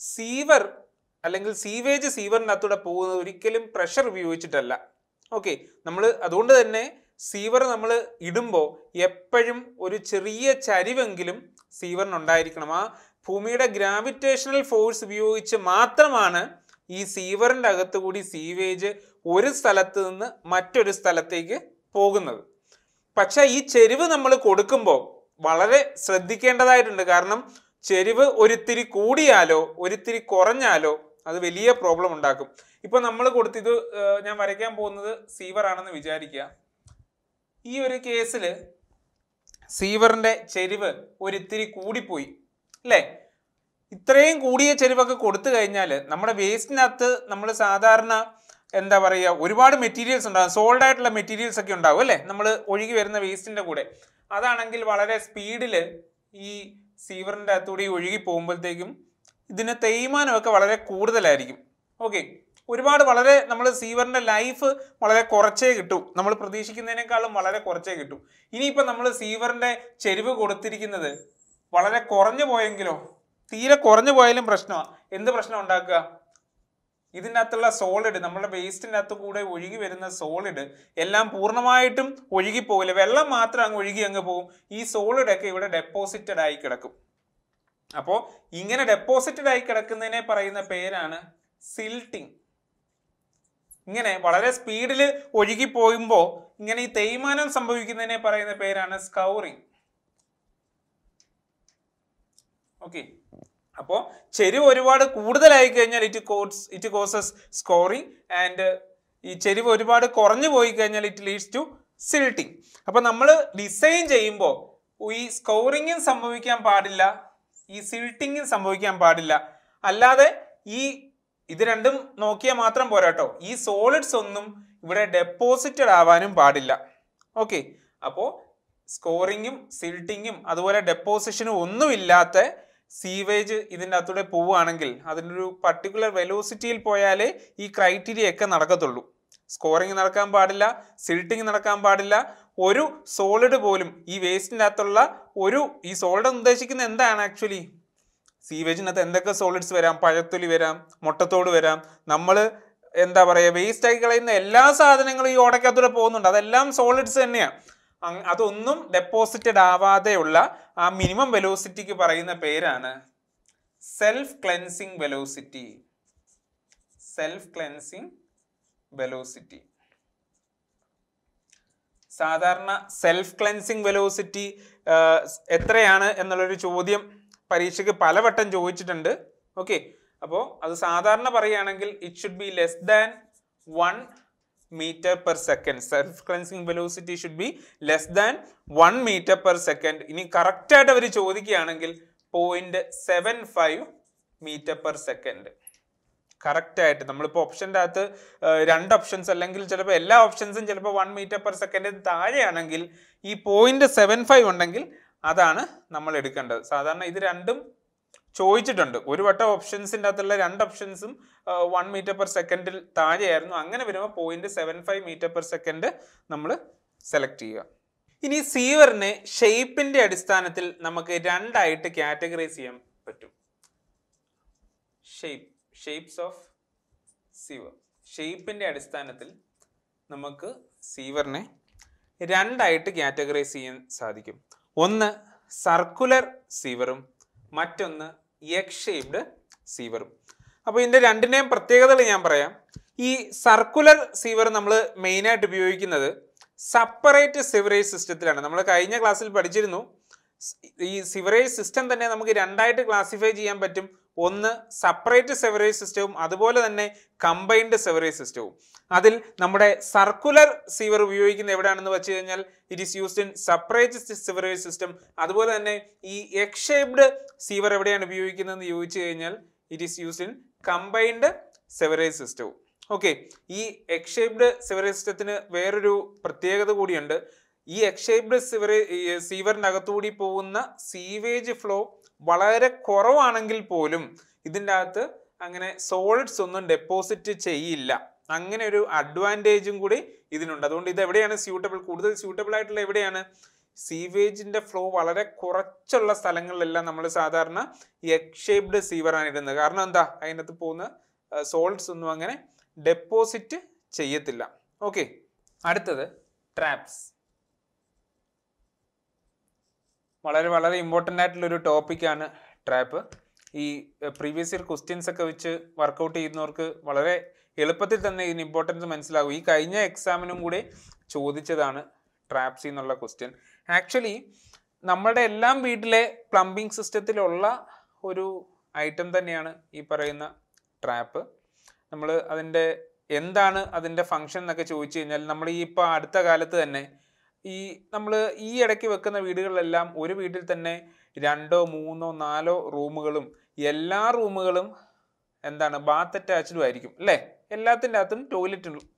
സീവർ അല്ലെങ്കിൽ സീവേജ് സീവറിൻ്റെ അകത്തൂടെ പോകുന്നത് ഒരിക്കലും പ്രഷർ ഉപയോഗിച്ചിട്ടല്ല. ഓക്കെ, നമ്മൾ അതുകൊണ്ട് തന്നെ സീവർ നമ്മൾ ഇടുമ്പോൾ എപ്പോഴും ഒരു ചെറിയ ചരിവെങ്കിലും സീവറിനുണ്ടായിരിക്കണം. ആ ഭൂമിയുടെ ഗ്രാവിറ്റേഷണൽ ഫോഴ്സ് ഉപയോഗിച്ച് മാത്രമാണ് ഈ സീവറിൻ്റെ അകത്ത് കൂടി സീവേജ് ഒരു സ്ഥലത്ത് നിന്ന് മറ്റൊരു സ്ഥലത്തേക്ക് പോകുന്നത്. പക്ഷെ ഈ ചെരിവ് നമ്മൾ കൊടുക്കുമ്പോൾ വളരെ ശ്രദ്ധിക്കേണ്ടതായിട്ടുണ്ട്. കാരണം ചെരിവ് ഒരിത്തിരി കൂടിയാലോ ഒരിത്തിരി കുറഞ്ഞാലോ അത് വലിയ പ്രോബ്ലം ഉണ്ടാക്കും. ഇപ്പൊ നമ്മൾ കൊടുത്തിത് ഞാൻ വരയ്ക്കാൻ പോകുന്നത് സീവർ ആണെന്ന് വിചാരിക്കുക. ഈ ഒരു കേസിൽ സീവറിന്റെ ചെരിവ് ഒരിത്തിരി കൂടിപ്പോയി അല്ലേ? ഇത്രയും കൂടിയ ചെരിവൊക്കെ കൊടുത്തു കഴിഞ്ഞാൽ നമ്മുടെ വേസ്റ്റിനകത്ത് നമ്മൾ സാധാരണ എന്താ പറയുക, ഒരുപാട് മെറ്റീരിയൽസ് ഉണ്ടാകും. സോൾഡ് ആയിട്ടുള്ള മെറ്റീരിയൽസ് ഒക്കെ ഉണ്ടാവും അല്ലേ നമ്മൾ ഒഴുകി വരുന്ന വേസ്റ്റിന്റെ കൂടെ. അതാണെങ്കിൽ വളരെ സ്പീഡിൽ ഈ സീവറിന്റെ അകത്തൂടെ ഒഴുകി പോകുമ്പോഴത്തേക്കും ഇതിന് തേയ്മാനമൊക്കെ വളരെ കൂടുതലായിരിക്കും. ഓക്കെ, വളരെ നമ്മൾ സീവറിന്റെ ലൈഫ് വളരെ കുറച്ചേ കിട്ടൂ. നമ്മൾ പ്രതീക്ഷിക്കുന്നതിനേക്കാളും വളരെ കുറച്ചേ കിട്ടൂ. ഇനിയിപ്പോൾ നമ്മൾ സീവറിന്റെ ചെരിവ് കൊടുത്തിരിക്കുന്നത് വളരെ കുറഞ്ഞു പോയെങ്കിലോ, തീരെ കുറഞ്ഞു പോയാലും പ്രശ്നമാണ്. എന്ത് പ്രശ്നം ഉണ്ടാക്കുക? ഇതിൻ്റെ അകത്തുള്ള സോളിഡ്, നമ്മുടെ വേസ്റ്റിൻ്റെ അകത്ത് കൂടെ ഒഴുകി വരുന്ന സോളിഡ് എല്ലാം പൂർണ്ണമായിട്ടും ഒഴുകി പോകില്ല. വെള്ളം മാത്രം അങ്ങ് ഒഴുകി അങ്ങ് പോകും. ഈ സോളിഡൊക്കെ ഇവിടെ ഡെപ്പോസിറ്റഡ് ആയി കിടക്കും. അപ്പോൾ ഇങ്ങനെ ഡെപ്പോസിറ്റഡ് ആയി കിടക്കുന്നതിനെ പറയുന്ന പേരാണ് സിൽട്ടിങ്. ഇങ്ങനെ വളരെ സ്പീഡിൽ ഒഴുകി പോകുമ്പോൾ ഇങ്ങനെ ഈ തേയ്മാനം സംഭവിക്കുന്നതിനെ പറയുന്ന പേരാണ് സ്കൗറിങ്. ഓക്കെ, അപ്പോൾ ചെരിവ് ഒരുപാട് കൂടുതലായി കഴിഞ്ഞാൽ ഇറ്റ് കോസസ് സ്കോറിങ് ആൻഡ് ഈ ചെരിവ് ഒരുപാട് കുറഞ്ഞു പോയി കഴിഞ്ഞാൽ ഇറ്റ് ലീഡ്സ് ടു സിൽട്ടിങ്. അപ്പൊ നമ്മൾ ഡിസൈൻ ചെയ്യുമ്പോൾ ഈ സ്കോറിങ്ങും സംഭവിക്കാൻ പാടില്ല, ഈ സിൽട്ടിങ്ങും സംഭവിക്കാൻ പാടില്ല. അല്ലാതെ ഇത് രണ്ടും നോക്കിയാൽ മാത്രം പോരാട്ടോ, ഈ സോളിഡ്സ് ഒന്നും ഇവിടെ ഡെപ്പോസിറ്റഡ് ആവാനും പാടില്ല. ഓക്കെ, അപ്പോൾ സ്കോറിങ്ങും സിൽട്ടിങ്ങും അതുപോലെ ഡെപ്പോസിഷനും ഒന്നുമില്ലാത്ത സീവേജ് ഇതിൻ്റെ അകത്തൂടെ പോവുകയാണെങ്കിൽ അതിനൊരു പർട്ടിക്കുലർ വെലോസിറ്റിയിൽ പോയാലേ ഈ ക്രൈറ്റീരിയ ഒക്കെ നടക്കത്തുള്ളൂ. സ്കോറിങ് നടക്കാൻ പാടില്ല, സിൽട്ടിങ് നടക്കാൻ പാടില്ല. ഒരു സോളിഡ് പോലും ഈ വേസ്റ്റിൻ്റെ അകത്തുള്ള ഈ സോളിഡ് ഉദ്ദേശിക്കുന്നത് എന്താണ് ആക്ച്വലി? സീവേജിനകത്ത് എന്തൊക്കെ സോളിഡ്സ് വരാം? പഴത്തൊലി വരാം, മുട്ടത്തോട് വരാം. നമ്മൾ എന്താ പറയുക, വേസ്റ്റ് ആയി കളയുന്ന എല്ലാ സാധനങ്ങളും ഈ ഓടയ്ക്കകത്തൂടെ പോകുന്നുണ്ട്, അതെല്ലാം സോളിഡ്സ് തന്നെയാണ്. അതൊന്നും ഡെപ്പോസിറ്റഡ് ആവാതെയുള്ള ആ മിനിമം വെലോസിറ്റിക്ക് പറയുന്ന പേരാണ് self cleansing velocity. Self cleansing velocity. സാധാരണ സെൽഫ് ക്ലെൻസിങ് വെലോസിറ്റി എത്രയാണ് എന്നുള്ളൊരു ചോദ്യം പരീക്ഷയ്ക്ക് പലവട്ടം ചോദിച്ചിട്ടുണ്ട്. ഓക്കെ, അപ്പോൾ അത് സാധാരണ പറയുകയാണെങ്കിൽ it should be less than 1 meter per second. Self cleansing velocity should be less than 1 meter per second. ഇനി കറക്റ്റായിട്ട് അവർ ചോദിക്കുകയാണെങ്കിൽ 0.75 meter per second. കറക്റ്റായിട്ട് നമ്മളിപ്പോൾ ഓപ്ഷൻ്റെ അകത്ത് 2 ഓപ്ഷൻസ് അല്ലെങ്കിൽ ചിലപ്പോൾ എല്ലാ ഓപ്ഷൻസും ചിലപ്പോൾ 1 meter per second താഴെയാണെങ്കിൽ ഈ 0.75 ഉണ്ടെങ്കിൽ അതാണ് നമ്മൾ എടുക്കേണ്ടത്. സാധാരണ ഇത് രണ്ടും ചോദിച്ചിട്ടുണ്ട്. ഒരു വട്ടം ഓപ്ഷൻസിൻ്റെ അകത്തുള്ള 2 ഓപ്ഷൻസും 1 meter per second താഴെയായിരുന്നു. അങ്ങനെ വരുമ്പോൾ 0.75 meter per second നമ്മൾ സെലക്ട് ചെയ്യുക. ഇനി സീവറിനെ ഷേപ്പിന്റെ അടിസ്ഥാനത്തിൽ നമുക്ക് 2 ആയിട്ട് കാറ്റഗറൈസ് ചെയ്യാൻ പറ്റും. Shapes of sewer. ഷേപ്പിന്റെ അടിസ്ഥാനത്തിൽ നമുക്ക് സീവറിനെ 2 ആയിട്ട് കാറ്റഗറൈസ് ചെയ്യാൻ സാധിക്കും. ഒന്ന് സർക്കുലർ സീവറും മറ്റൊന്ന് എഗ് ഷേപ്ഡ് സീവറും. അപ്പോൾ ഇതിൻ്റെ രണ്ടിൻ്റെയും പ്രത്യേകതകൾ ഞാൻ പറയാം. ഈ സർക്കുലർ സീവർ നമ്മൾ മെയിനായിട്ട് ഉപയോഗിക്കുന്നത് സെപ്പറേറ്റ് സിവറേജ് സിസ്റ്റത്തിലാണ്. നമ്മൾ കഴിഞ്ഞ ക്ലാസ്സിൽ പഠിച്ചിരുന്നു ഈ സിവറേജ് സിസ്റ്റം തന്നെ നമുക്ക് 2 ആയിട്ട് ക്ലാസിഫൈ ചെയ്യാൻ പറ്റും. ഒന്ന് സെപ്പറേറ്റ് സിവറേജ് സിസ്റ്റവും അതുപോലെ തന്നെ കമ്പൈൻഡ് സിവറേജ് സിസ്റ്റവും. അതിൽ നമ്മുടെ സർക്കുലർ സീവർ ഉപയോഗിക്കുന്നത് എവിടെയാണെന്ന് വെച്ച് കഴിഞ്ഞാൽ it is used in separate sewerage system. അതുപോലെ തന്നെ ഈ എഗ് ഷേപ്ഡ് സീവർ എവിടെയാണ് ഉപയോഗിക്കുന്നതെന്ന് ചോദിച്ചു കഴിഞ്ഞാൽ it is used in combined sewerage സിസ്റ്റവും. ഓക്കെ, ഈ എഗ് ഷേപ്ഡ് സിവറേജ് സിസ്റ്റത്തിന് വേറൊരു പ്രത്യേകത കൂടിയുണ്ട്. ഈ എഗ് ഷേപ്ഡ് സീവറിൻ്റെ അകത്തുകൂടി പോകുന്ന സീവേജ് ഫ്ലോ വളരെ കുറവാണെങ്കിൽ പോലും ഇതിൻ്റെ അകത്ത് അങ്ങനെ സോളിഡ്സ് ഒന്നും ഡെപ്പോസിറ്റ് ചെയ്യില്ല. അങ്ങനെ ഒരു അഡ്വാൻറ്റേജും കൂടി ഇതിനുണ്ട്. അതുകൊണ്ട് ഇത് എവിടെയാണ് കൂടുതൽ സ്യൂട്ടബിൾ ആയിട്ടുള്ള എവിടെയാണ്? സീവേജിന്റെ ഫ്ലോ വളരെ കുറച്ചുള്ള സ്ഥലങ്ങളിലെല്ലാം നമ്മൾ സാധാരണ എഗ് ഷേപ്ഡ് സീവറാണ് ഇടുന്നത്. കാരണം എന്താ? അതിനകത്ത് പോകുന്ന സോളിഡ്സ് ഒന്നും അങ്ങനെ ഡെപ്പോസിറ്റ് ചെയ്യത്തില്ല. ഓക്കെ, അടുത്തത് ട്രാപ്സ്. വളരെ വളരെ ഇമ്പോർട്ടൻ്റ് ആയിട്ടുള്ളൊരു ടോപ്പിക്കാണ് ട്രാപ്പ്. ഈ പ്രീവിയസ് ഇയർ ക്വസ്റ്റ്യൻസ് ഒക്കെ വെച്ച് വർക്കൗട്ട് ചെയ്യുന്നവർക്ക് വളരെ എളുപ്പത്തിൽ തന്നെ ഇതിന് ഇമ്പോർട്ടൻസ് മനസ്സിലാകും. ഈ കഴിഞ്ഞ എക്സാമിനും കൂടെ ചോദിച്ചതാണ് ട്രാപ്സ് എന്നുള്ള ക്വസ്റ്റ്യൻ. ആക്ച്വലി നമ്മുടെ എല്ലാം വീട്ടിലെ പ്ലംബിംഗ് സിസ്റ്റത്തിലുള്ള ഒരു ഐറ്റം തന്നെയാണ് ഈ പറയുന്ന ട്രാപ്പ്. നമ്മൾ എന്താണ് അതിൻ്റെ ഫങ്ഷൻ എന്നൊക്കെ ചോദിച്ചു കഴിഞ്ഞാൽ നമ്മൾ ഈ ഇപ്പോൾ അടുത്ത കാലത്ത് തന്നെ നമ്മൾ ഈ ഇടയ്ക്ക് വെക്കുന്ന വീടുകളിലെല്ലാം ഒരു വീട്ടിൽ തന്നെ 2, 3, 4 റൂമുകളും എല്ലാ റൂമുകളും ബാത്ത് അറ്റാച്ച്ഡും ആയിരിക്കും അല്ലേ? എല്ലാത്തിൻ്റെ അകത്തും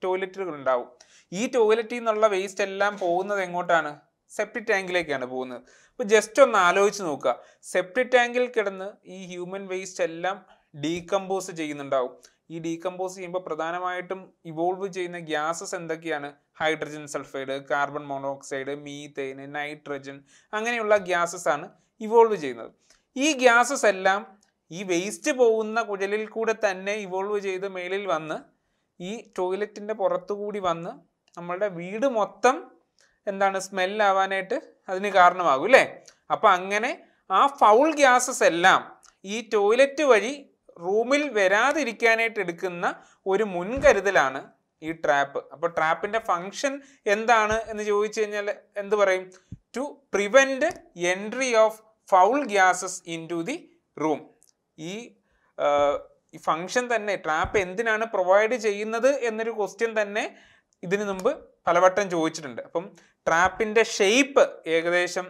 ടോയ്ലറ്റുകൾ ഉണ്ടാവും. ഈ ടോയ്ലറ്റിൽ നിന്നുള്ള വേസ്റ്റ് എല്ലാം പോകുന്നത് എങ്ങോട്ടാണ്? സെപ്റ്റിക് ടാങ്കിലേക്കാണ് പോകുന്നത്. അപ്പോൾ ജസ്റ്റ് ഒന്ന് ആലോചിച്ച് നോക്കുക, സെപ്റ്റിക് ടാങ്കിൽ കിടന്ന് ഈ ഹ്യൂമൻ വേസ്റ്റ് എല്ലാം ഡീകമ്പോസ് ചെയ്യുന്നുണ്ടാവും. ഈ ഡീകമ്പോസ് ചെയ്യുമ്പോൾ പ്രധാനമായിട്ടും ഇവോൾവ് ചെയ്യുന്ന ഗ്യാസസ് എന്തൊക്കെയാണ്? Hydrogen sulphide, carbon monoxide, methane, nitrogen, അങ്ങനെയുള്ള ഗ്യാസസ് ആണ് ഇവോൾവ് ചെയ്യുന്നത്. ഈ ഗ്യാസസ് എല്ലാം ഈ വേസ്റ്റ് പോകുന്ന കുഴലിൽ കൂടെ തന്നെ ഇവോൾവ് ചെയ്ത് മേളിൽ വന്ന് ഈ ടോയ്ലറ്റിൻ്റെ പുറത്തുകൂടി വന്ന് നമ്മളുടെ വീട് മൊത്തം സ്മെല്ലാവാനായിട്ട് അതിന് കാരണമാകും അല്ലേ? അപ്പം അങ്ങനെ ആ ഫൗൾ ഗ്യാസസ് എല്ലാം ഈ ടോയ്ലറ്റ് വഴി റൂമിൽ വരാതിരിക്കാനായിട്ട് എടുക്കുന്ന ഒരു മുൻകരുതലാണ് ഈ ട്രാപ്പ്. അപ്പോൾ ട്രാപ്പിൻ്റെ ഫങ്ഷൻ എന്താണ് എന്ന് ചോദിച്ചു കഴിഞ്ഞാൽ എന്ത് പറയും? To prevent entry of foul gases into the room. ഈ ഫങ്ഷൻ തന്നെ ട്രാപ്പ് എന്തിനാണ് പ്രൊവൈഡ് ചെയ്യുന്നത് എന്നൊരു ക്വസ്റ്റ്യൻ തന്നെ ഇതിനു മുമ്പ് പലവട്ടം ചോദിച്ചിട്ടുണ്ട്. അപ്പം ട്രാപ്പിൻ്റെ ഷേപ്പ് ഏകദേശം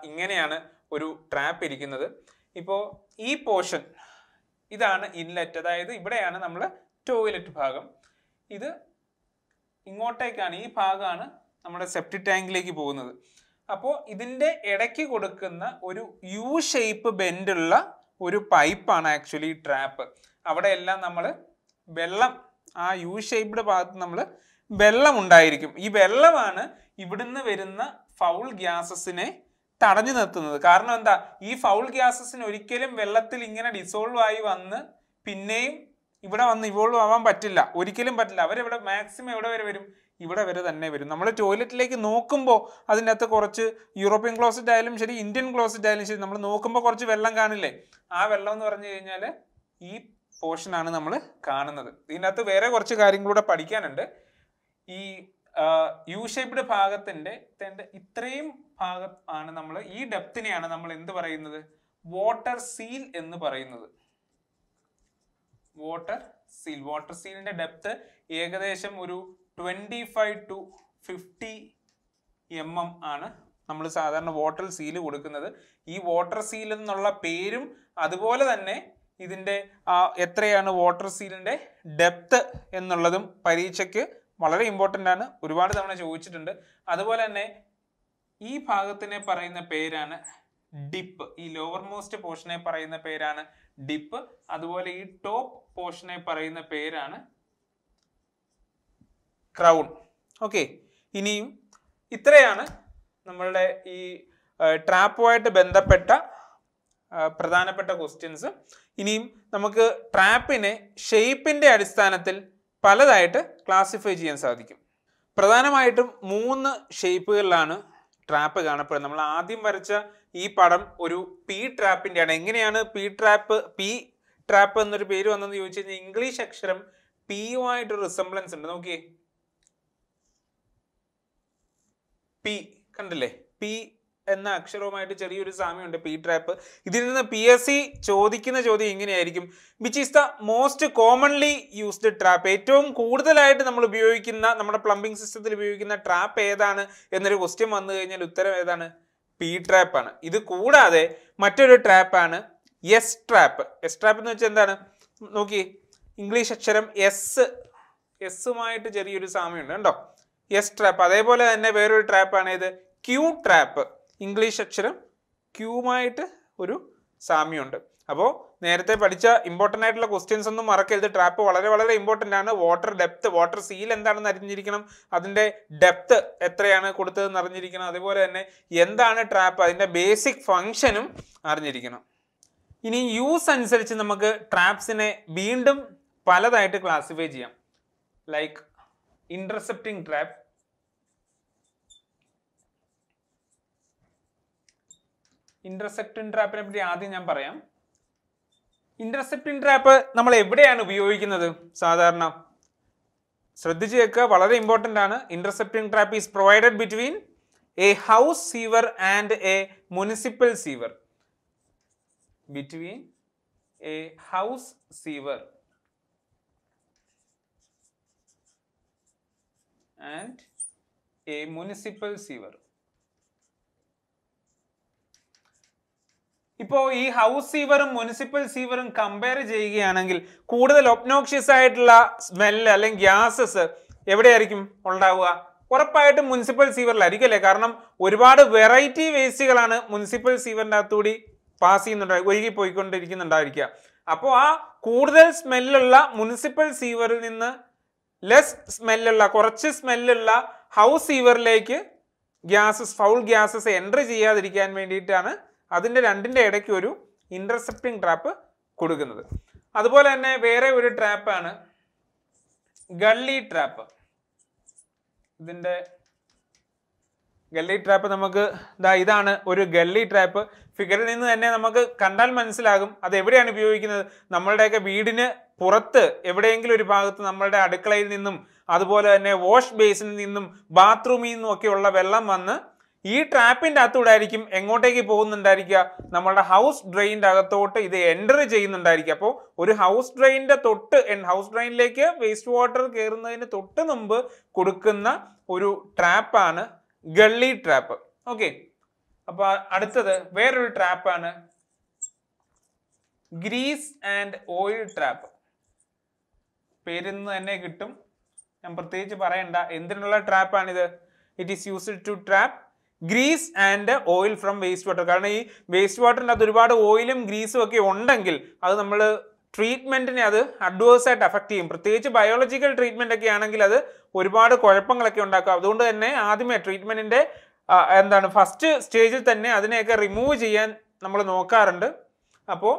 ഇങ്ങനെയാണ് ഒരു ട്രാപ്പ് ഇരിക്കുന്നത്. ഇപ്പോൾ ഈ പോർഷൻ ഇതാണ് ഇൻലെറ്റ്, അതായത് ഇവിടെയാണ് നമ്മൾ ടോയ്ലറ്റ് ഭാഗം. ഇത് ഇങ്ങോട്ടേക്കാണ്, ഈ ഭാഗമാണ് നമ്മുടെ സെപ്റ്റിക് ടാങ്കിലേക്ക് പോകുന്നത്. അപ്പോൾ ഇതിൻ്റെ ഇടയ്ക്ക് കൊടുക്കുന്ന ഒരു യു ഷേപ്പ് ബെൻഡുള്ള ഒരു പൈപ്പാണ് ആക്ച്വലി ട്രാപ്പ്. അവിടെ എല്ലാം നമ്മൾ വെള്ളം, ആ യു ഷേപ്ഡ് ഭാഗത്ത് നമ്മൾ വെള്ളം ഉണ്ടായിരിക്കും. ഈ വെള്ളമാണ് ഇവിടുന്ന് വരുന്ന ഫൗൾ ഗ്യാസസിനെ തടഞ്ഞു നിർത്തുന്നത്. കാരണം എന്താ, ഈ ഫൗൾ ഗ്യാസസിന് ഒരിക്കലും വെള്ളത്തിൽ ഇങ്ങനെ ഡിസോൾവ് ആയി വന്ന് പിന്നെയും ഇവിടെ വന്ന് ഇവോൾവ് ആവാൻ പറ്റില്ല, ഒരിക്കലും പറ്റില്ല. അവരെവിടെ മാക്സിമം എവിടെ വരെ വരും, ഇവിടെ വരെ തന്നെ വരും. നമ്മൾ ടോയ്ലറ്റിലേക്ക് നോക്കുമ്പോൾ അതിൻ്റെ അകത്ത് കുറച്ച് യൂറോപ്യൻ ക്ലോസറ്റ് ആയാലും ശരി, ഇന്ത്യൻ ക്ലോസറ്റ് ആയാലും ശരി, നമ്മൾ നോക്കുമ്പോൾ കുറച്ച് വെള്ളം കാണില്ലേ, ആ വെള്ളം എന്ന് പറഞ്ഞു കഴിഞ്ഞാൽ ഈ പോർഷനാണ് നമ്മൾ കാണുന്നത്. ഇതിൻ്റെ അകത്ത് വേറെ കുറച്ച് കാര്യങ്ങളൂടെ പഠിക്കാനുണ്ട്. ഈ യു ഷേപ്ഡ് ഭാഗത്തിൻ്റെ ഇത്രയും ഭാഗം ആണ് നമ്മൾ, ഈ ഡെപ്തിനെയാണ് നമ്മൾ എന്ത് പറയുന്നത്, വാട്ടർ സീൽ എന്ന് പറയുന്നത്. വാട്ടർ സീൽ, വാട്ടർ സീലിന്റെ ഡെപ്ത് ഏകദേശം ഒരു 25 to 50 mm ആണ് നമ്മൾ സാധാരണ വാട്ടർ സീല് കൊടുക്കുന്നത്. ഈ വാട്ടർ സീൽ എന്നുള്ള പേരും അതുപോലെ തന്നെ ഇതിൻ്റെ എത്രയാണ് വാട്ടർ സീലിന്റെ ഡെപ്ത് എന്നുള്ളതും പരീക്ഷയ്ക്ക് വളരെ ഇമ്പോർട്ടൻ്റ് ആണ്, ഒരുപാട് തവണ ചോദിച്ചിട്ടുണ്ട്. അതുപോലെ തന്നെ ഈ ഭാഗത്തിനെ പറയുന്ന പേരാണ് ഡിപ്പ്, ഈ ലോവർ മോസ്റ്റ് പോർഷനെ പറയുന്ന പേരാണ് ഡിപ്പ്. അതുപോലെ ഈ ടോപ്പ് പോർഷനെ പറയുന്ന പേരാണ് ക്രൗൺ. ഓക്കെ, ഇനിയും ഇത്രയാണ് നമ്മളുടെ ഈ ട്രാപ്പുമായിട്ട് ബന്ധപ്പെട്ട പ്രധാനപ്പെട്ട ക്വസ്റ്റ്യൻസ്. ഇനിയും നമുക്ക് ട്രാപ്പിനെ ഷേപ്പിന്റെ അടിസ്ഥാനത്തിൽ പലതായിട്ട് ക്ലാസിഫൈ ചെയ്യാൻ സാധിക്കും. പ്രധാനമായിട്ടും 3 ഷേപ്പുകളിലാണ് ട്രാപ്പ് കാണപ്പെടുന്നത്. നമ്മൾ ആദ്യം വരച്ച ഈ പടം ഒരു പി ട്രാപ്പിന്റെ ആണ്. എങ്ങനെയാണ് പി ട്രാപ്പ് എന്നൊരു പേര് വന്നെന്ന് ചോദിച്ചു കഴിഞ്ഞാൽ ഇംഗ്ലീഷ് അക്ഷരം പിയുമായിട്ടൊരു റിസംബ്ലൻസ് ഉണ്ട്. നോക്കിയേ, പി കണ്ടില്ലേ, പി എന്ന അക്ഷരവുമായിട്ട് ചെറിയൊരു സാമ്യമുണ്ട് പി ട്രാപ്പ്. ഇതിൽ നിന്ന് PSC ചോദിക്കുന്ന ചോദ്യം ഇങ്ങനെയായിരിക്കും, which is the most commonly used trap, ഏറ്റവും കൂടുതലായിട്ട് നമ്മൾ ഉപയോഗിക്കുന്ന, നമ്മുടെ പ്ലംബിംഗ് സിസ്റ്റത്തിൽ ഉപയോഗിക്കുന്ന ട്രാപ്പ് ഏതാണ് എന്നൊരു ക്വസ്റ്റ്യൻ വന്നു കഴിഞ്ഞാൽ ഉത്തരം ഏതാണ്, പി ട്രാപ്പാണ്. ഇത് കൂടാതെ മറ്റൊരു ട്രാപ്പാണ് എസ് ട്രാപ്പ്. എസ് ട്രാപ്പ് എന്ന് വെച്ചാൽ എന്താണ്, നോക്കി ഇംഗ്ലീഷ് അക്ഷരം എസ്സുമായിട്ട് ചെറിയൊരു സാമ്യമുണ്ട് കണ്ടോ, എസ് ട്രാപ്പ്. അതേപോലെ തന്നെ വേറൊരു ട്രാപ്പാണ് ഇത് ക്യൂ ട്രാപ്പ്, ഇംഗ്ലീഷ് അക്ഷരം ക്യൂമായിട്ട് ഒരു സാമ്യമുണ്ട്. അപ്പോൾ നേരത്തെ പഠിച്ച ഇമ്പോർട്ടൻ്റ് ആയിട്ടുള്ള ക്വസ്റ്റ്യൻസ് ഒന്നും മറക്കരുത്. ട്രാപ്പ് വളരെ വളരെ ഇമ്പോർട്ടൻ്റ് ആണ്. വാട്ടർ ഡെപ്ത്, വാട്ടർ സീൽ എന്താണെന്ന് അറിഞ്ഞിരിക്കണം, അതിൻ്റെ ഡെപ്ത് എത്രയാണ് കൊടുത്തതെന്ന് അറിഞ്ഞിരിക്കണം. അതുപോലെ തന്നെ എന്താണ് ട്രാപ്പ്, അതിൻ്റെ ബേസിക് ഫങ്ഷനും അറിഞ്ഞിരിക്കണം. ഇനി യൂസ് അനുസരിച്ച് നമുക്ക് ട്രാപ്സിനെ വീണ്ടും പലതായിട്ട് ക്ലാസിഫൈ ചെയ്യാം. ലൈക്ക് ഇന്റർസെപ്റ്റിംഗ് ട്രാപ്പ്, ഇന്റർസെപ്റ്റിംഗ് ട്രാപ്പിനെ പറ്റി ആദ്യം ഞാൻ പറയാം. ഇന്റർസെപ്റ്റിംഗ് ട്രാപ്പ് നമ്മൾ എവിടെയാണ് ഉപയോഗിക്കുന്നത് സാധാരണ, ശ്രദ്ധിച്ചു കേൾക്കുക, വളരെ ഇമ്പോർട്ടൻ്റ് ആണ്. Intercepting trap is provided between a house sewer and a municipal sewer, between a house sewer and a municipal sewer. ഇപ്പോൾ ഈ ഹൗസ് സീവറും മുനിസിപ്പൽ സീവറും കമ്പയർ ചെയ്യുകയാണെങ്കിൽ കൂടുതൽ ഒബ്നോക്ഷ്യസ് ആയിട്ടുള്ള സ്മെല്ല് അല്ലെങ്കിൽ ഗ്യാസസ് എവിടെയായിരിക്കും ഉണ്ടാവുക, ഉറപ്പായിട്ടും മുനിസിപ്പൽ സീവറിലായിരിക്കും അല്ലേ. കാരണം ഒരുപാട് വെറൈറ്റി വേസ്റ്റുകളാണ് മുനിസിപ്പൽ സീവറിൻ്റെ അകത്തുകൂടി പാസ് ചെയ്യുന്നുണ്ടാവും, ഒഴുകി പോയിക്കൊണ്ടിരിക്കുന്നുണ്ടായിരിക്കുക. അപ്പോൾ ആ കൂടുതൽ സ്മെല്ലുള്ള മുനിസിപ്പൽ സീവറിൽ നിന്ന് ലെസ് സ്മെല്ലുള്ള, കുറച്ച് സ്മെല്ലുള്ള ഹൗസ് സീവറിലേക്ക് ഗ്യാസസ്, ഫൗൾ ഗ്യാസസ് എൻട്രി ചെയ്യാതിരിക്കാൻ വേണ്ടിയിട്ടാണ് അതിൻ്റെ രണ്ടിൻ്റെ ഇടയ്ക്ക് ഒരു ഇന്റർസെപ്റ്റിംഗ് ട്രാപ്പ് കൊടുക്കുന്നത്. അതുപോലെ തന്നെ വേറെ ഒരു ട്രാപ്പാണ് ഗള്ളി ട്രാപ്പ്. ഇതിൻ്റെ ഗള്ളി ട്രാപ്പ് നമുക്ക് ഇതാണ് ഒരു ഗള്ളി ട്രാപ്പ്. ഫിഗറിൽ നിന്ന് തന്നെ നമുക്ക് കണ്ടാൽ മനസ്സിലാകും അത് എവിടെയാണ് ഉപയോഗിക്കുന്നത്. നമ്മളുടെയൊക്കെ വീടിന് പുറത്ത് എവിടെയെങ്കിലും ഒരു ഭാഗത്ത് നമ്മളുടെ അടുക്കളയിൽ നിന്നും അതുപോലെ തന്നെ വാഷ് ബേസിനിൽ നിന്നും ബാത്റൂമിൽ നിന്നും ഒക്കെ ഉള്ള വെള്ളം വന്ന് ഈ ട്രാപ്പിന്റെ അകത്തൂടെ ആയിരിക്കും എങ്ങോട്ടേക്ക് പോകുന്നുണ്ടായിരിക്കുക, നമ്മളുടെ ഹൗസ് ഡ്രെയിൻ്റെ അകത്തോട്ട് ഇത് എൻ്റർ ചെയ്യുന്നുണ്ടായിരിക്കുക. അപ്പോൾ ഒരു ഹൗസ് ഡ്രെയിനിന്റെ തൊട്ട്, ഹൗസ് ഡ്രെയിനിലേക്ക് വേസ്റ്റ് വാട്ടർ കയറുന്നതിന് തൊട്ട് മുമ്പ് കൊടുക്കുന്ന ഒരു ട്രാപ്പാണ് ഗള്ളി ട്രാപ്പ്. ഓക്കെ, അപ്പൊ അടുത്തത് വേറൊരു ട്രാപ്പാണ് ഗ്രീസ് ആൻഡ് ഓയിൽ ട്രാപ്പ്. പേരിൽ നിന്ന് തന്നെ കിട്ടും, ഞാൻ പ്രത്യേകിച്ച് പറയണ്ട എന്തിനുള്ള ട്രാപ്പാണിത്. It is used to trap grease and oil from waste water. കാരണം ഈ വേസ്റ്റ് വാട്ടറിൻ്റെ അത് ഒരുപാട് ഓയിലും ഗ്രീസും ഒക്കെ ഉണ്ടെങ്കിൽ അത് നമ്മൾ ട്രീറ്റ്മെന്റിനെ അത് അഡ്വേഴ്സ് ആയിട്ട് അഫക്ട് ചെയ്യും. പ്രത്യേകിച്ച് ബയോളജിക്കൽ ട്രീറ്റ്മെന്റ് ഒക്കെ ആണെങ്കിൽ അത് ഒരുപാട് കുഴപ്പങ്ങളൊക്കെ ഉണ്ടാക്കും. അതുകൊണ്ട് തന്നെ ആദ്യമേ ട്രീറ്റ്മെന്റിന്റെ ഫസ്റ്റ് സ്റ്റേജിൽ തന്നെ അതിനെയൊക്കെ റിമൂവ് ചെയ്യാൻ നമ്മൾ നോക്കാറുണ്ട്. അപ്പോൾ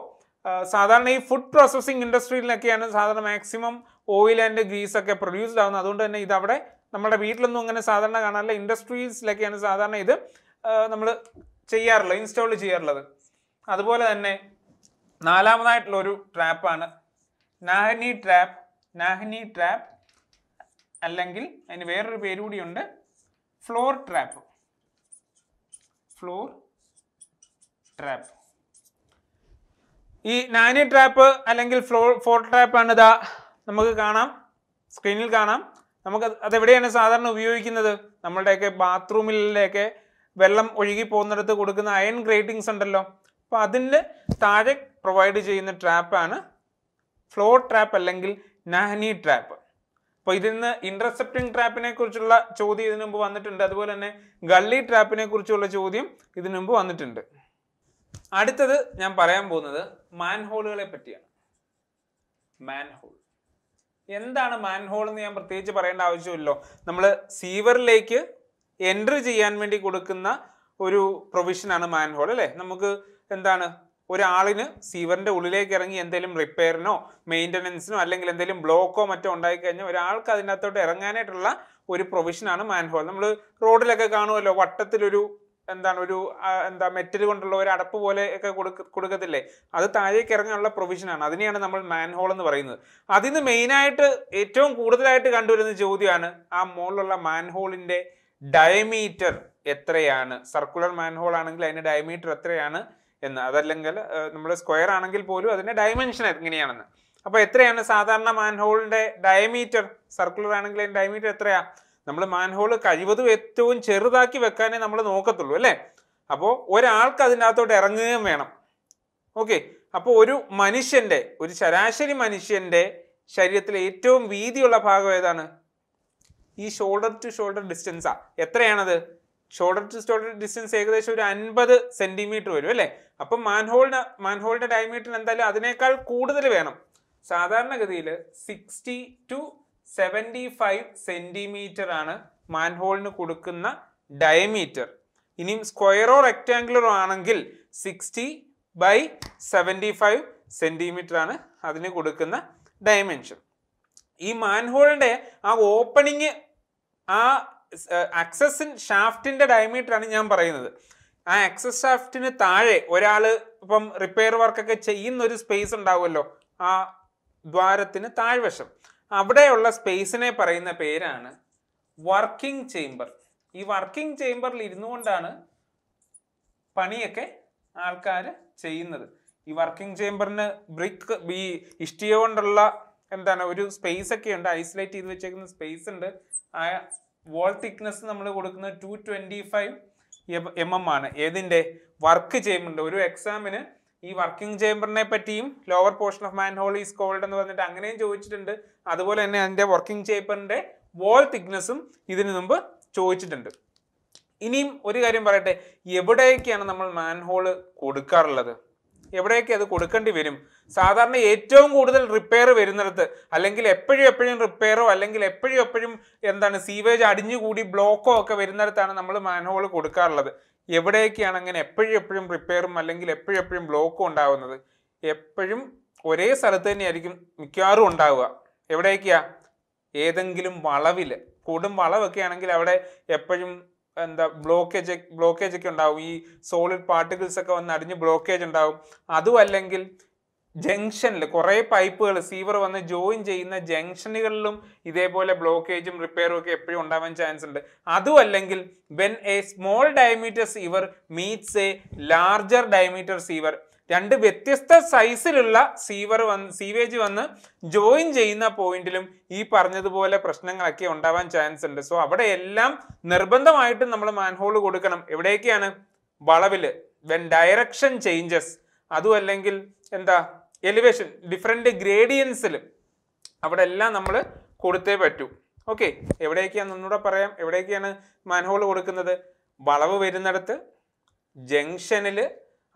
സാധാരണ ഈ ഫുഡ് പ്രോസസ്സിംഗ് ഇൻഡസ്ട്രിയിലൊക്കെയാണ് സാധാരണ മാക്സിമം ഓയിൽ ആൻഡ് ഗ്രീസ് ഒക്കെ പ്രൊഡ്യൂസ്ഡ് ആവുന്നത്. അതുകൊണ്ട് തന്നെ ഇതവിടെ നമ്മുടെ വീട്ടിലൊന്നും അങ്ങനെ സാധാരണ കാണാറില്ല. ഇൻഡസ്ട്രീസിലൊക്കെയാണ് സാധാരണ ഇത് നമ്മൾ ചെയ്യാറുള്ളത്, ഇൻസ്റ്റാൾ ചെയ്യാറുള്ളത്. അതുപോലെ തന്നെ നാലാമതായിട്ടുള്ള ഒരു ട്രാപ്പാണ് നാഹ്നി ട്രാപ്പ്. നാഹ്നി ട്രാപ്പ് അല്ലെങ്കിൽ അതിന് വേറൊരു പേര് കൂടിയുണ്ട്, ഫ്ലോർ ട്രാപ്പ്. Floor trap. ഈ നാഹ്നി ട്രാപ്പ് അല്ലെങ്കിൽ ഫ്ലോർ ട്രാപ്പ് ആണ് ഇതാ നമുക്ക് കാണാം, സ്ക്രീനിൽ കാണാം. നമുക്ക് അതെവിടെയാണ് സാധാരണ ഉപയോഗിക്കുന്നത്? നമ്മളുടെയൊക്കെ ബാത്റൂമിലൊക്കെ വെള്ളം ഒഴുകി പോകുന്നിടത്ത് കൊടുക്കുന്ന അയൺ ഗ്രേറ്റിങ്സ് ഉണ്ടല്ലോ, അപ്പോൾ അതിൻ്റെ താഴെ പ്രൊവൈഡ് ചെയ്യുന്ന ട്രാപ്പാണ് ഫ്ലോർ ട്രാപ്പ് അല്ലെങ്കിൽ നാഹ്നി ട്രാപ്പ്. അപ്പോൾ ഇതിൽ നിന്ന് ഇന്റർസെപ്റ്റിംഗ് ട്രാപ്പിനെ കുറിച്ചുള്ള ചോദ്യം ഇതിനു മുമ്പ് വന്നിട്ടുണ്ട്. അതുപോലെ തന്നെ ഗള്ളി ട്രാപ്പിനെ കുറിച്ചുള്ള ചോദ്യം ഇതിനു മുമ്പ് വന്നിട്ടുണ്ട്. അടുത്തത് ഞാൻ പറയാൻ പോകുന്നത് മാൻഹോളുകളെ പറ്റിയാണ്. മാൻഹോൾ എന്താണ്? മാൻഹോൾ എന്ന് ഞാൻ പ്രത്യേകിച്ച് പറയേണ്ട ആവശ്യമില്ലല്ലോ. നമ്മൾ സീവറിലേക്ക് എൻട്രി ചെയ്യാൻ വേണ്ടി കൊടുക്കുന്ന ഒരു പ്രൊവിഷനാണ് മാൻഹോൾ അല്ലേ. നമുക്ക് എന്താണ്, ഒരാളിന് സീവറിന്റെ ഉള്ളിലേക്ക് ഇറങ്ങി എന്തെങ്കിലും റിപ്പയറിനോ മെയിൻ്റനൻസിനോ അല്ലെങ്കിൽ എന്തെങ്കിലും ബ്ലോക്കോ മറ്റോ ഉണ്ടായിക്കഴിഞ്ഞാൽ ഒരാൾക്ക് അതിനകത്തോട്ട് ഇറങ്ങാനായിട്ടുള്ള ഒരു പ്രൊവിഷനാണ് മാൻഹോൾ. നമ്മൾ റോഡിലൊക്കെ കാണുമല്ലോ, വട്ടത്തിലൊരു മെറ്റൽ കൊണ്ടുള്ള ഒരു അടപ്പ് പോലെ ഒക്കെ കൊടുക്കത്തില്ലേ, അത് താഴേക്ക് ഇറങ്ങാനുള്ള പ്രൊവിഷനാണ്. അതിനെയാണ് നമ്മൾ മാൻഹോൾ എന്ന് പറയുന്നത്. അതിന് മെയിനായിട്ട് ഏറ്റവും കൂടുതലായിട്ട് കണ്ടുവരുന്ന ചോദ്യമാണ് ആ മുകളിലുള്ള മാൻഹോളിന്റെ ഡയമീറ്റർ എത്രയാണ്. സർക്കുലർ മാൻഹോൾ ആണെങ്കിൽ അതിന്റെ ഡയമീറ്റർ എത്രയാണ് എന്ന്, അതല്ലെങ്കിൽ നമ്മൾ സ്ക്വയർ ആണെങ്കിൽ പോലും അതിന്റെ ഡയമെൻഷൻ എങ്ങനെയാണെന്ന്. അപ്പൊ എത്രയാണ് സാധാരണ മാൻഹോളിന്റെ ഡയമീറ്റർ? സർക്കുലർ ആണെങ്കിൽ അതിന്റെ ഡയമീറ്റർ എത്രയാ? നമ്മൾ മാൻഹോൾ കഴിവതും ഏറ്റവും ചെറുതാക്കി വെക്കാനേ നമ്മൾ നോക്കത്തുള്ളൂ അല്ലേ. അപ്പോൾ ഒരാൾക്ക് അതിനകത്തോട്ട് ഇറങ്ങുകയും വേണം. ഓക്കെ, അപ്പോൾ ഒരു ശരാശരി മനുഷ്യന്റെ ശരീരത്തിലെ ഏറ്റവും വീതിയുള്ള ഭാഗം ഏതാണ്? ഈ ഷോൾഡർ ടു ഷോൾഡർ ഡിസ്റ്റൻസാ. എത്രയാണത്? ഷോൾഡർ ടു ഷോൾഡർ ഡിസ്റ്റൻസ് ഏകദേശം ഒരു 50 സെന്റിമീറ്റർ വരും അല്ലേ. അപ്പം മാൻഹോളിന്റെ ഡയമീറ്റർ എന്തായാലും അതിനേക്കാൾ കൂടുതൽ വേണം. സാധാരണഗതിയിൽ 60 to 75 സെന്റിമീറ്റർ ആണ് മാൻഹോളിന് കൊടുക്കുന്ന ഡയമീറ്റർ. ഇനിയും സ്ക്വയറോ റെക്ടാങ്കുലറോ ആണെങ്കിൽ 60/75 സെന്റിമീറ്റർ ആണ് അതിന് കൊടുക്കുന്ന ഡയമെൻഷൻ. ഈ മാൻഹോളിന്റെ ആ ഓപ്പണിങ്, ആ ആക്സസ് ഷാഫ്റ്റിന്റെ ഡയമീറ്റർ ആണ് ഞാൻ പറയുന്നത്. ആ ആക്സസ് ഷാഫ്റ്റിന് താഴെ ഒരാള് ഇപ്പം റിപ്പയർ വർക്കൊക്കെ ചെയ്യുന്ന ഒരു സ്പേസ് ഉണ്ടാവുമല്ലോ, ആ ദ്വാരത്തിന് താഴ്വശം, അവിടെയുള്ള സ്പേസിനെ പറയുന്ന പേരാണ് വർക്കിംഗ് ചേംബർ. ഈ വർക്കിംഗ് ചേംബറിൽ ഇരുന്നു കൊണ്ടാണ് പണിയൊക്കെ ആൾക്കാർ ചെയ്യുന്നത്. ഈ വർക്കിംഗ് ചേംബറിന് ഈ ഇഷ്ടിക കൊണ്ടുള്ള ഒരു സ്പേസ് ഒക്കെ ഉണ്ട്, ഐസൊലേറ്റ് ചെയ്ത് വെച്ചേക്കുന്ന സ്പേസ് ഉണ്ട്. ആ വോൾ തിക്നെസ് നമ്മൾ കൊടുക്കുന്നത് 225 mm ആണ്. ഏതിന്റെ? വർക്ക് ചേംബറിന്റെ. ഒരു എക്സാമിന് ഈ വർക്കിംഗ് ചേംബറിനെ പറ്റിയും lower portion of manhole is called എന്ന് പറഞ്ഞിട്ട് അങ്ങനെയും ചോദിച്ചിട്ടുണ്ട്. അതുപോലെ തന്നെ അതിന്റെ വർക്കിംഗ് ചേംബറിന്റെ വോൾ തിക്നെസ്സും ഇതിനു മുമ്പ് ചോദിച്ചിട്ടുണ്ട്. ഇനിയും ഒരു കാര്യം പറയട്ടെ, എവിടേക്കാണ് നമ്മൾ മാൻഹോള് കൊടുക്കാറുള്ളത്? എവിടെയൊക്കെ അത് കൊടുക്കേണ്ടി വരും? സാധാരണ ഏറ്റവും കൂടുതൽ റിപ്പയർ വരുന്നിടത്ത്, അല്ലെങ്കിൽ എപ്പോഴും റിപ്പയറോ അല്ലെങ്കിൽ എപ്പോഴും സീവേജ് അടിഞ്ഞുകൂടി ബ്ലോക്കോ ഒക്കെ വരുന്നിടത്താണ് നമ്മൾ മാൻഹോൾ കൊടുക്കാറുള്ളത്. എവിടെയൊക്കെയാണ് അങ്ങനെ എപ്പോഴും റിപ്പയറും അല്ലെങ്കിൽ എപ്പോഴും ബ്ലോക്കും ഉണ്ടാവുന്നത്? എപ്പോഴും ഒരേ സ്ഥലത്ത് തന്നെയായിരിക്കും മിക്കവാറും ഉണ്ടാവുക. എവിടെയൊക്കെയാ? ഏതെങ്കിലും വളവിൽ, കൊടും വളവൊക്കെ ആണെങ്കിൽ അവിടെ എപ്പോഴും ബ്ലോക്കേജ് ഒക്കെ ഉണ്ടാവും. ഈ സോളിഡ് പാർട്ടിക്കിൾസ് ഒക്കെ വന്ന് അടിഞ്ഞ് ബ്ലോക്കേജ് ഉണ്ടാവും. അതും അല്ലെങ്കിൽ ജംഗ്ഷനിൽ കുറേ പൈപ്പുകൾ സീവർ വന്ന് ജോയിൻ ചെയ്യുന്ന ജംഗ്ഷനുകളിലും ഇതേപോലെ ബ്ലോക്കേജും റിപ്പയറും ഒക്കെ എപ്പോഴും ഉണ്ടാവാൻ ചാൻസ് ഉണ്ട്. അതും അല്ലെങ്കിൽ when A small diameter sewer meats A larger diameter sewer, രണ്ട് വ്യത്യസ്ത സൈസിലുള്ള സീവേജ് വന്ന് ജോയിൻ ചെയ്യുന്ന പോയിന്റിലും ഈ പറഞ്ഞതുപോലെ പ്രശ്നങ്ങളൊക്കെ ഉണ്ടാവാൻ ചാൻസ് ഉണ്ട്. സോ അവിടെ എല്ലാം നിർബന്ധമായിട്ടും നമ്മൾ മാൻഹോൾ കൊടുക്കണം. എവിടേക്കാണ്? വളവില്, വെൻ ഡയറക്ഷൻ ചേഞ്ചസ്, അതും അല്ലെങ്കിൽ എലിവേഷൻ ഡിഫറെൻറ്റ് ഗ്രേഡിയൻസിൽ അവിടെ എല്ലാം നമ്മൾ കൊടുത്തേ പറ്റൂ. ഓക്കെ, എവിടേക്കാണ് ഒന്നുകൂടെ പറയാം, എവിടേക്കാണ് മാൻഹോൾ കൊടുക്കുന്നത്? വളവ് വരുന്നിടത്ത്, ജംഗ്ഷനിൽ,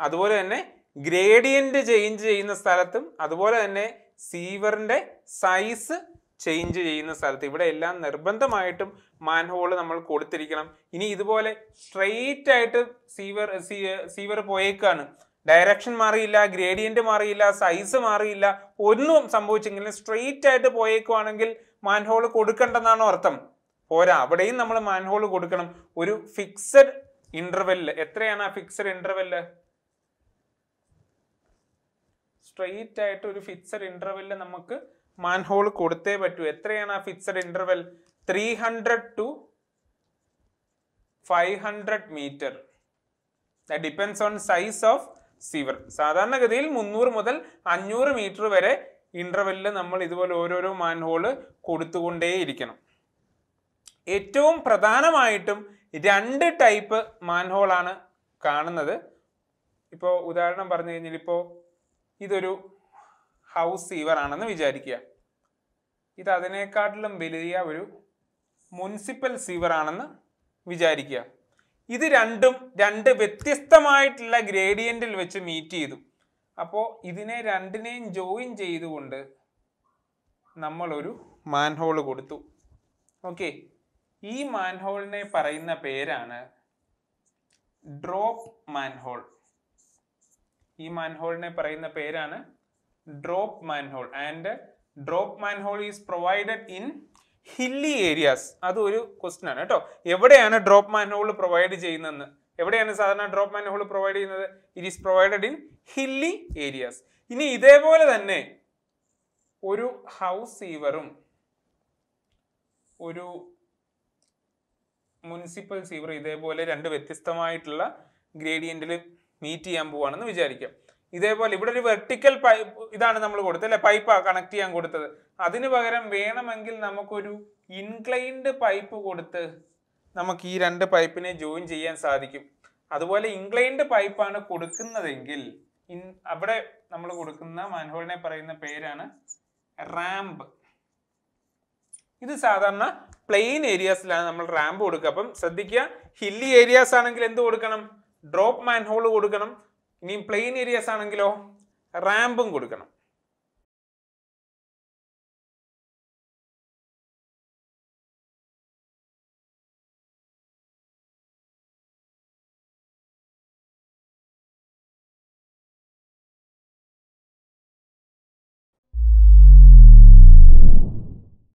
അതുപോലെ തന്നെ ഗ്രേഡിയന്റ് ചേഞ്ച് ചെയ്യുന്ന സ്ഥലത്തും, അതുപോലെ തന്നെ സീവറിന്റെ സൈസ് ചേഞ്ച് ചെയ്യുന്ന സ്ഥലത്ത്, ഇവിടെ എല്ലാം നിർബന്ധമായിട്ടും മാൻഹോൾ നമ്മൾ കൊടുത്തിരിക്കണം. ഇനി ഇതുപോലെ സ്ട്രെയിറ്റ് ആയിട്ട് സീവർ പോയേക്കാണ്, ഡയറക്ഷൻ മാറിയില്ല, ഗ്രേഡിയന്റ് മാറിയില്ല, സൈസ് മാറിയില്ല, ഒന്നും സംഭവിച്ചെങ്കിലും സ്ട്രെയിറ്റ് ആയിട്ട് പോയേക്കുവാണെങ്കിൽ മാൻഹോൾ കൊടുക്കണ്ടെന്നാണോ അർത്ഥം? പോരാ, അവിടെയും നമ്മൾ മാൻഹോൾ കൊടുക്കണം. ഒരു ഫിക്സഡ് ഇന്റർവെല്ല്. എത്രയാണ് ആ ഫിക്സഡ് ഇന്റർവെല്ല്? സ്ട്രെയിറ്റ് ആയിട്ട് ഒരു ഫിക്സഡ് ഇന്റർവെല്ല് നമുക്ക് മാൻഹോൾ കൊടുത്തേ പറ്റൂ. എത്രയാണ് ആ fixed interval? 300 to 500 metre. That depends on size of sewer. സാധാരണഗതിയിൽ 300 മുതൽ 500 മീറ്റർ വരെ ഇന്റർവെല്ലിൽ നമ്മൾ ഇതുപോലെ ഓരോരോ മാൻഹോള് കൊടുത്തുകൊണ്ടേയിരിക്കണം. ഏറ്റവും പ്രധാനമായിട്ടും 2 ടൈപ്പ് മാൻഹോളാണ് കാണുന്നത്. ഇപ്പോൾ ഉദാഹരണം പറഞ്ഞു കഴിഞ്ഞാൽ, ഇപ്പോൾ ഇതൊരു ഹൗസ് സീവർ ആണെന്ന് വിചാരിക്കുക. ഇത് അതിനേക്കാട്ടിലും വലിയ ഒരു മുനിസിപ്പൽ സീവർ ആണെന്ന് വിചാരിക്കുക. ഇത് രണ്ടും 2 വ്യത്യസ്തമായിട്ടുള്ള ഗ്രേഡിയന്റിൽ വെച്ച് മീറ്റ് ചെയ്തു. അപ്പോൾ ഇതിനെ രണ്ടിനെയും ജോയിൻ ചെയ്തുകൊണ്ട് നമ്മളൊരു മാൻഹോൾ കൊടുത്തു. ഓക്കെ, ഈ മാൻഹോളിനെ പറയുന്ന പേരാണ് ഡ്രോപ്പ് മാൻഹോൾ. ഈ മാൻഹോളിനെ പറയുന്ന പേരാണ് drop manhole. And drop manhole is provided in hilly areas. അത് ഒരു ക്വസ്റ്റ്യൻ ആണ് കേട്ടോ. എവിടെയാണ് ഡ്രോപ്പ് മാൻഹോൾ പ്രൊവൈഡ് ചെയ്യുന്നതെന്ന്? എവിടെയാണ് സാധാരണ ഡ്രോപ്പ് മാൻഹോൾ പ്രൊവൈഡ് ചെയ്യുന്നത്? It is provided in hilly areas. ഇനി ഇതേപോലെ തന്നെ ഒരു ഹൗസ് സീവറും ഒരു മുനിസിപ്പൽ സീവർ ഇതേപോലെ 2 വ്യത്യസ്തമായിട്ടുള്ള ഗ്രേഡിയന്റിൽ മീറ്റ് ചെയ്യാൻ പോവാണെന്ന് വിചാരിക്കാം. ഇതേപോലെ ഇവിടെ ഒരു വെർട്ടിക്കൽ പൈപ്പ് ഇതാണ് നമ്മൾ കൊടുത്തത് അല്ലെ, പൈപ്പ് കണക്ട് ചെയ്യാൻ കൊടുത്തത്. അതിന് പകരം വേണമെങ്കിൽ നമുക്കൊരു ഇൻക്ലൈൻഡ് പൈപ്പ് കൊടുത്ത് നമുക്ക് ഈ 2 പൈപ്പിനെ ജോയിൻ ചെയ്യാൻ സാധിക്കും. അതുപോലെ ഇൻക്ലൈൻഡ് പൈപ്പാണ് കൊടുക്കുന്നതെങ്കിൽ അവിടെ നമ്മൾ കൊടുക്കുന്ന മാൻഹോളിനെ പറയുന്ന പേരാണ് റാമ്പ്. ഇത് സാധാരണ പ്ലെയിൻ ഏരിയാസിലാണ് നമ്മൾ റാമ്പ് കൊടുക്കുക. അപ്പം ശ്രദ്ധിക്കുക, ഹില്ലി ഏരിയാസ് ആണെങ്കിൽ എന്ത് കൊടുക്കണം? ഡ്രോപ്പ് മാൻഹോൾ കൊടുക്കണം. ഇനി പ്ലെയിൻ ഏരിയാസ് ആണെങ്കിലോ റാമ്പും കൊടുക്കണം.